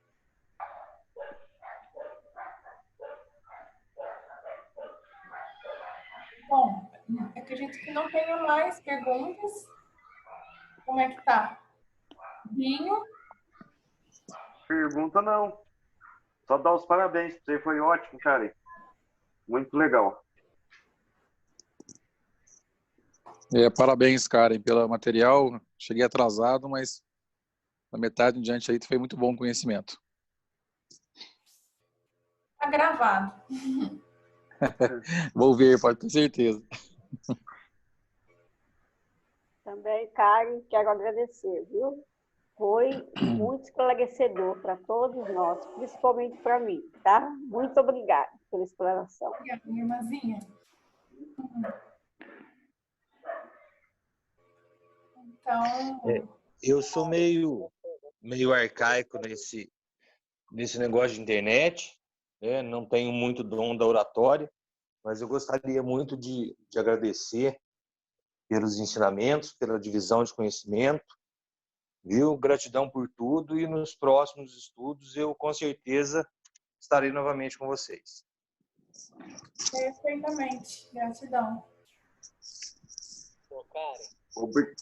Bom, acredito que não tenha mais perguntas. Como é que tá? Vinho? Pergunta não. Só dar os parabéns pra você, foi ótimo, cara. Muito legal. Parabéns, Karen, pelo material. Cheguei atrasado, mas da metade em diante aí foi muito bom o conhecimento. Tá gravado. Vou ver, pode ter certeza. Também, Karen, quero agradecer, viu? Foi muito esclarecedor para todos nós, principalmente para mim, tá? Muito obrigada pela explanação. Obrigada, minha irmãzinha. Então, Eu sou meio arcaico nesse negócio de internet, né? Não tenho muito dom da oratória, mas eu gostaria muito de agradecer pelos ensinamentos, pela divisão de conhecimento, viu? Gratidão por tudo, e nos próximos estudos eu com certeza estarei novamente com vocês. perfeitamente. Gratidão. Pô, Karen,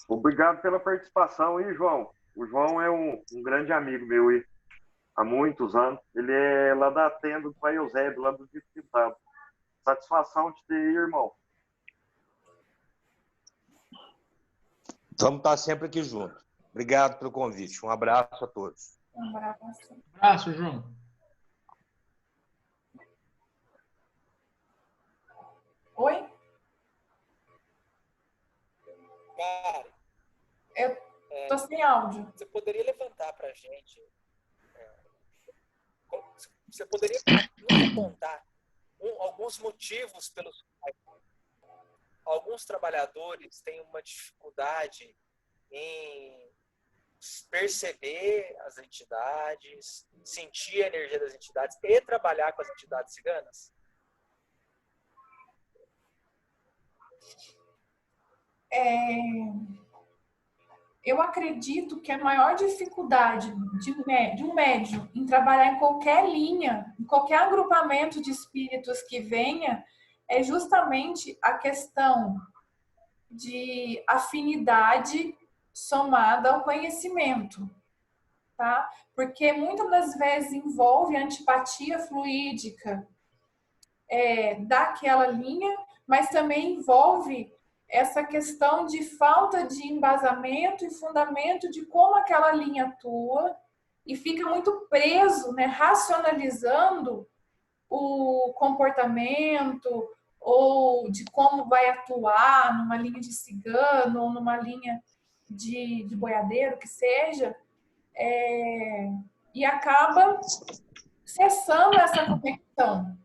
Obrigado pela participação aí, João. O João é um grande amigo meu aí, há muitos anos. Ele é lá da tenda do Pai Eusébio, lá do Distrito. Satisfação de ter aí, irmão. Vamos estar sempre aqui juntos. Obrigado pelo convite. Um abraço a todos. Um abraço. Abraço, João. Oi? Karen, Eu tô sem áudio. você poderia levantar para a gente, você poderia nos contar alguns motivos pelos quais alguns trabalhadores têm uma dificuldade em perceber as entidades, sentir a energia das entidades e trabalhar com as entidades ciganas? Eu acredito que a maior dificuldade de um médium em trabalhar em qualquer linha, em qualquer agrupamento de espíritos que venha, é justamente a questão de afinidade somada ao conhecimento, tá? Porque muitas das vezes envolve a antipatia fluídica daquela linha, mas também envolve essa questão de falta de embasamento e fundamento de como aquela linha atua, e fica muito preso, né, racionalizando o comportamento ou de como vai atuar numa linha de cigano ou numa linha de boiadeiro, que seja, e acaba cessando essa conexão.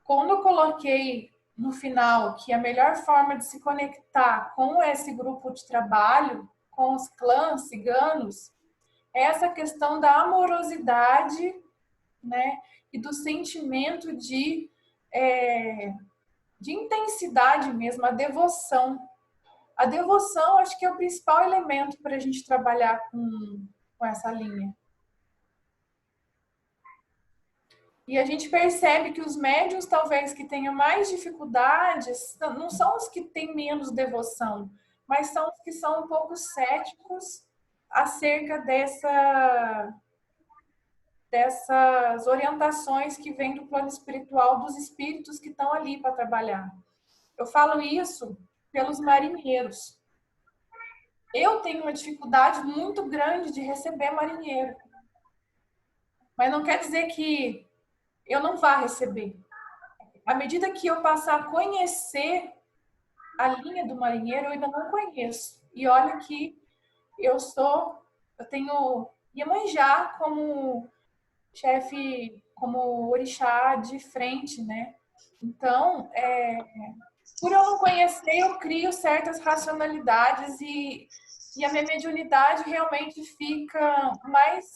Quando eu coloquei no final que a melhor forma de se conectar com esse grupo de trabalho, com os clãs ciganos, é essa questão da amorosidade, né, e do sentimento de intensidade mesmo, a devoção. A devoção, acho que é o principal elemento para a gente trabalhar com essa linha. E a gente percebe que os médiuns, talvez, que tenham mais dificuldades, não são os que têm menos devoção, mas são os que são um pouco céticos acerca dessas orientações que vêm do plano espiritual dos espíritos que estão ali para trabalhar. Eu falo isso pelos marinheiros. eu tenho uma dificuldade muito grande de receber marinheiro. Mas não quer dizer que eu não vá receber. À medida que eu passar a conhecer a linha do marinheiro, eu ainda não conheço. E olha que eu tenho Iemanjá como chefe, como orixá de frente, né? Então, por eu não conhecer, eu crio certas racionalidades e a minha mediunidade realmente fica mais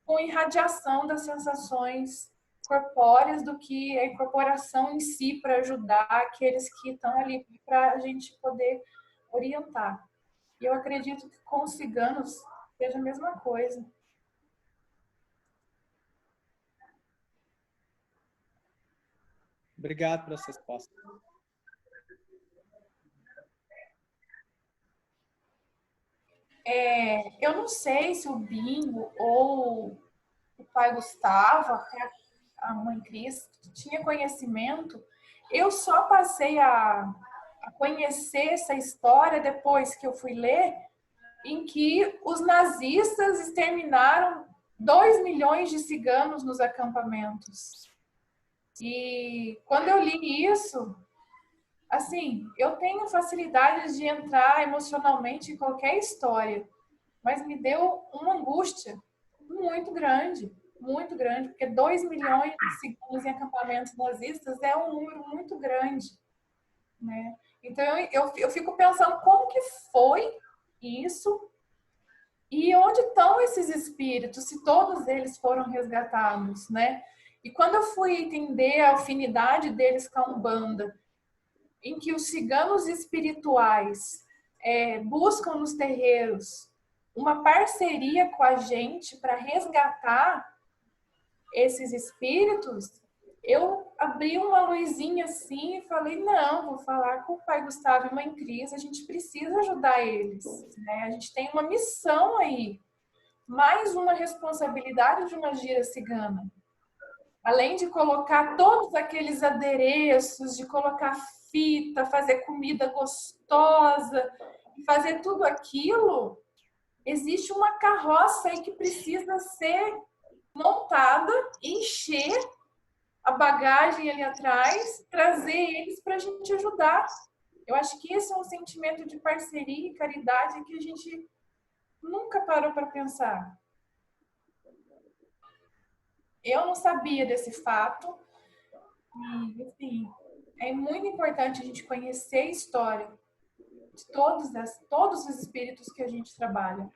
com irradiação das sensações corpóreas do que a incorporação em si para ajudar aqueles que estão ali para a gente poder orientar. E eu acredito que com os ciganos seja a mesma coisa. Obrigado pela sua resposta. Eu não sei se o Binho ou o pai Gustavo, até a mãe Cris, tinha conhecimento. Eu só passei a conhecer essa história depois que eu fui ler, em que os nazistas exterminaram 2 milhões de ciganos nos acampamentos. E quando eu li isso, assim, eu tenho facilidade de entrar emocionalmente em qualquer história, mas me deu uma angústia muito grande, porque 2 milhões de ciganos em acampamentos nazistas é um número muito grande, né? Então eu fico pensando como que foi isso e onde estão esses espíritos, se todos eles foram resgatados, né? E quando eu fui entender a afinidade deles com a Umbanda, em que os ciganos espirituais buscam nos terreiros uma parceria com a gente para resgatar esses espíritos, eu abri uma luzinha assim e falei, não, vou falar com o pai Gustavo e mãe Cris, a gente precisa ajudar eles, né? A gente tem uma missão aí, mais uma responsabilidade de uma gira cigana. Além de colocar todos aqueles adereços, de colocar fita, fazer comida gostosa, fazer tudo aquilo, existe uma carroça aí que precisa ser montada, encher a bagagem ali atrás, trazer eles para a gente ajudar. Eu acho que esse é um sentimento de parceria e caridade que a gente nunca parou para pensar. Eu não sabia desse fato e, enfim, é muito importante a gente conhecer a história de todos os espíritos que a gente trabalha,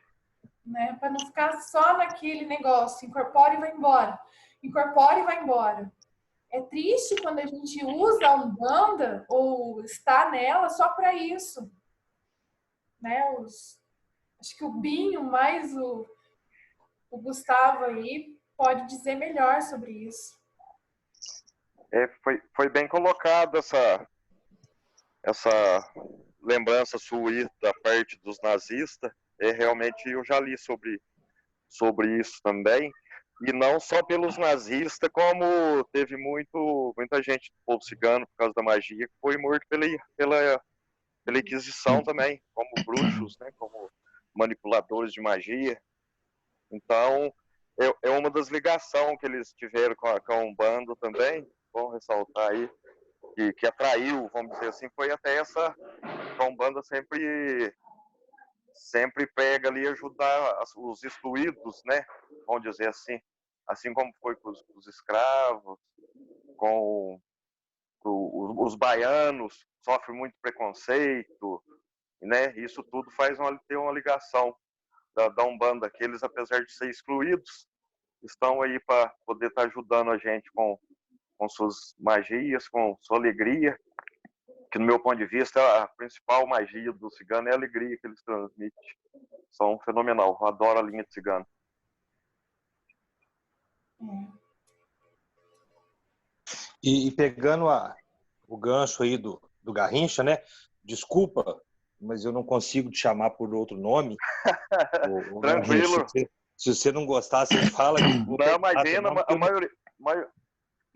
né? Para não ficar só naquele negócio, incorpora e vai embora. Incorpora e vai embora. É triste quando a gente usa a Umbanda ou está nela só para isso, né? Acho que o Binho mais o Gustavo aí pode dizer melhor sobre isso. Foi bem colocado essa lembrança sua da parte dos nazistas. Realmente eu já li sobre isso também. E não só pelos nazistas, como teve muita gente do povo cigano, por causa da magia, que foi morto pela Inquisição também, como bruxos, né, como manipuladores de magia. Então, é uma das ligações que eles tiveram com a Umbanda também, vamos ressaltar aí, que atraiu, vamos dizer assim, foi até a Umbanda sempre pega ali ajudar os excluídos, né, vamos dizer assim como foi com os escravos, com os baianos, sofrem muito preconceito, né, isso tudo faz ter uma ligação da Umbanda, que eles, apesar de ser excluídos, estão aí para poder estar ajudando a gente com suas magias, com sua alegria, que no meu ponto de vista a principal magia do cigano é a alegria que eles transmitem. São fenomenal, eu adoro a linha de cigano. E pegando o gancho aí do Garrincha, né? Desculpa, mas eu não consigo te chamar por outro nome. Tranquilo. Se você não gostar, você fala. Não, imagina,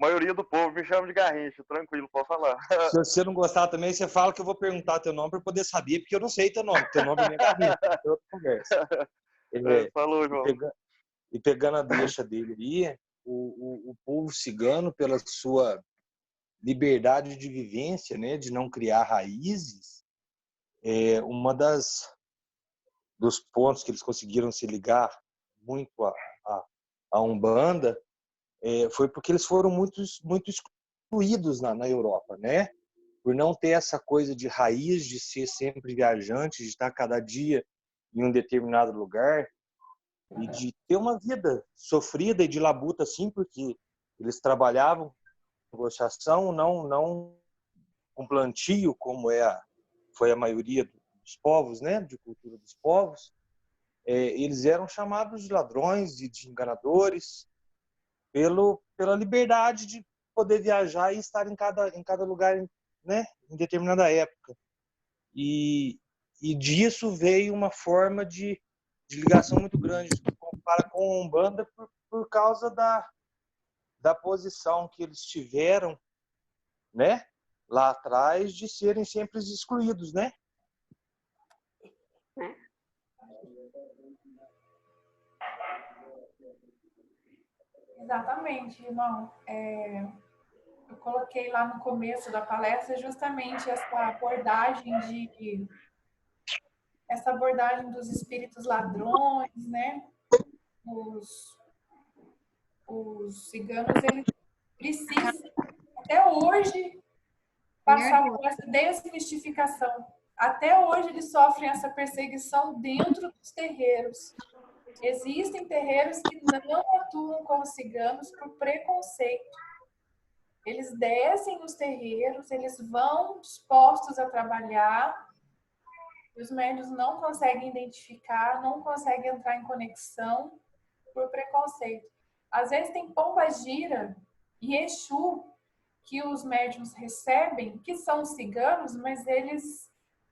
maioria do povo me chama de Garrincha, tranquilo, pode falar. Se você não gostar também, você fala que eu vou perguntar teu nome para poder saber, porque eu não sei teu nome. Teu nome é Garrincha, é outra conversa. Falou, João. E pegando a deixa dele aí, o povo cigano, pela sua liberdade de vivência, né, de não criar raízes, uma dos pontos que eles conseguiram se ligar muito à Umbanda foi porque eles foram muito excluídos na Europa, né? Por não ter essa coisa de raiz, de ser sempre viajante, de estar cada dia em um determinado lugar e de ter uma vida sofrida e de labuta, assim, porque eles trabalhavam com negociação, não com plantio, como foi a maioria dos povos, né? De cultura dos povos. Eles eram chamados de ladrões e de enganadores pela liberdade de poder viajar e estar em cada lugar, né, em determinada época. E disso veio uma forma de ligação muito grande para com a Umbanda por causa da posição que eles tiveram, né, lá atrás, de serem sempre excluídos, né? Exatamente, irmão. Eu coloquei lá no começo da palestra justamente essa abordagem dos espíritos ladrões, né? Os ciganos, eles precisam até hoje passar por essa desmistificação. Até hoje eles sofrem essa perseguição dentro dos terreiros. Existem terreiros que não atuam com os ciganos por preconceito. Eles descem nos terreiros, eles vão dispostos a trabalhar, e os médiuns não conseguem identificar, não conseguem entrar em conexão por preconceito. Às vezes tem pomba-gira e Exu que os médiuns recebem, que são ciganos, mas eles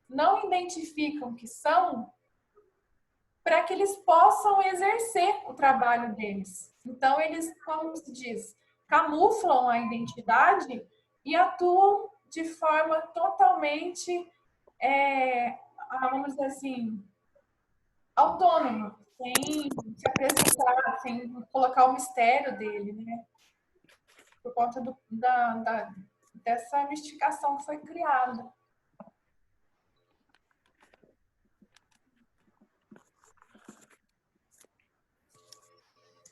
não identificam que são, para que eles possam exercer o trabalho deles. Então, eles, como se diz, camuflam a identidade e atuam de forma totalmente, vamos dizer assim, autônoma, sem se apresentar, sem colocar o mistério dele, né? Por conta dessa mistificação que foi criada.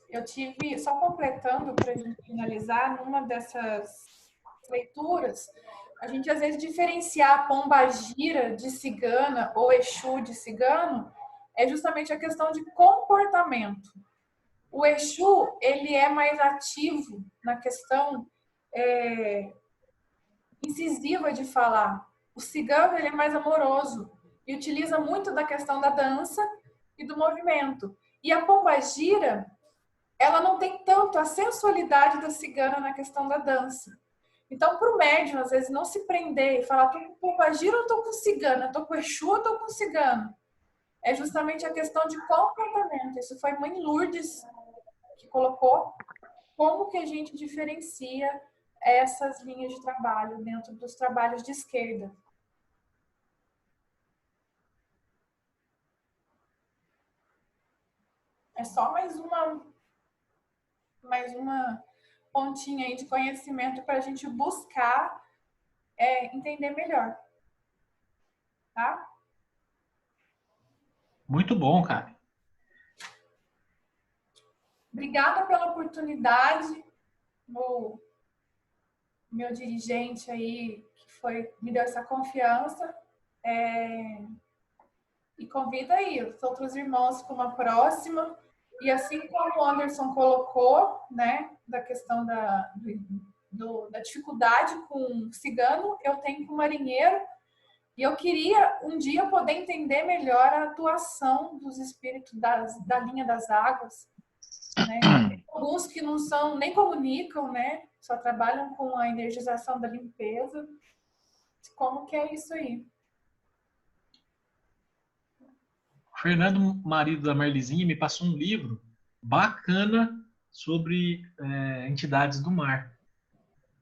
Eu tive, só completando para a gente finalizar, numa dessas leituras, a gente às vezes diferenciar a pomba-gira de cigana ou Exu de cigano é justamente a questão de comportamento. O Exu, ele é mais ativo na questão incisiva de falar. O cigano, ele é mais amoroso e utiliza muito da questão da dança e do movimento. E a pomba-gira, ela não tem tanto a sensualidade da cigana na questão da dança. Então, para o médium, às vezes, não se prender e falar, tô com pomba-gira ou tô com cigana? Tô com Exu ou tô com cigano? É justamente a questão de comportamento. Isso foi Mãe Lourdes que colocou como que a gente diferencia essas linhas de trabalho dentro dos trabalhos de esquerda. É só mais uma pontinha aí de conhecimento para a gente buscar entender melhor. Tá? Muito bom, cara. Obrigada pela oportunidade. O meu dirigente aí, que me deu essa confiança. E convida aí os outros irmãos para uma próxima. E assim como o Anderson colocou, né, da questão da dificuldade com cigano, eu tenho com marinheiro, e eu queria um dia poder entender melhor a atuação dos espíritos da linha das águas, né? Tem alguns que não são, nem comunicam, né? Só trabalham com a energização da limpeza. Como que é isso aí? O Fernando, marido da Marlizinha, me passou um livro bacana sobre entidades do mar.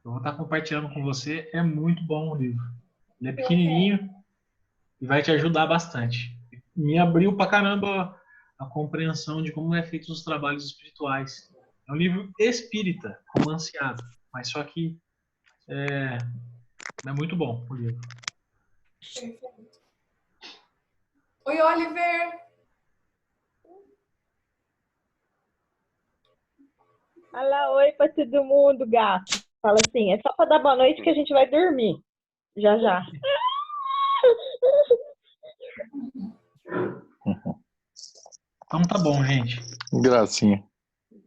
Eu vou estar compartilhando com você. É muito bom o livro. Ele é pequenininho e vai te ajudar bastante. Me abriu pra caramba a compreensão de como é feito os trabalhos espirituais. É um livro espírita, romanceado, mas só que é muito bom o livro. Perfeito. Oi, Oliver. Fala oi pra todo mundo, gato. Fala assim, é só pra dar boa noite que a gente vai dormir. Já, já. Então tá bom, gente. Gracinha.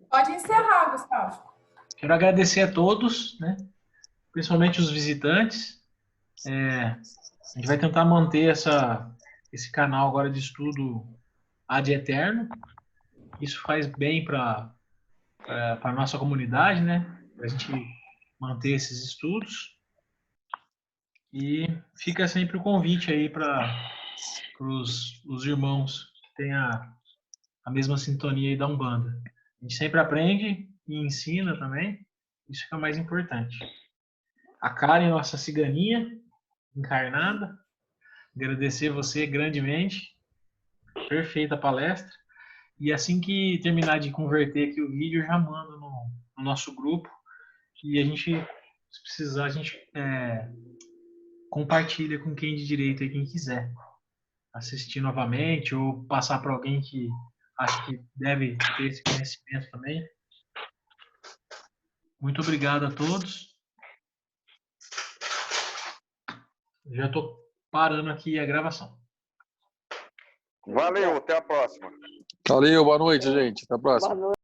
Pode encerrar, Gustavo. Quero agradecer a todos, né? Principalmente os visitantes. A gente vai tentar manter esse canal agora de estudo ad eterno. Isso faz bem para a nossa comunidade, né? Para a gente manter esses estudos. E fica sempre o convite aí para os irmãos que têm a mesma sintonia aí da Umbanda. A gente sempre aprende e ensina também. Isso que é o mais importante. A Karen, nossa ciganinha encarnada, agradecer você grandemente. Perfeita a palestra. E assim que terminar de converter aqui o vídeo, eu já mando no nosso grupo. E a gente, se precisar, a gente compartilha com quem de direito e quem quiser assistir novamente ou passar para alguém que acha que deve ter esse conhecimento também. Muito obrigado a todos. Já estou parando aqui a gravação. Valeu, até a próxima. Valeu, boa noite, gente. Até a próxima. Boa noite.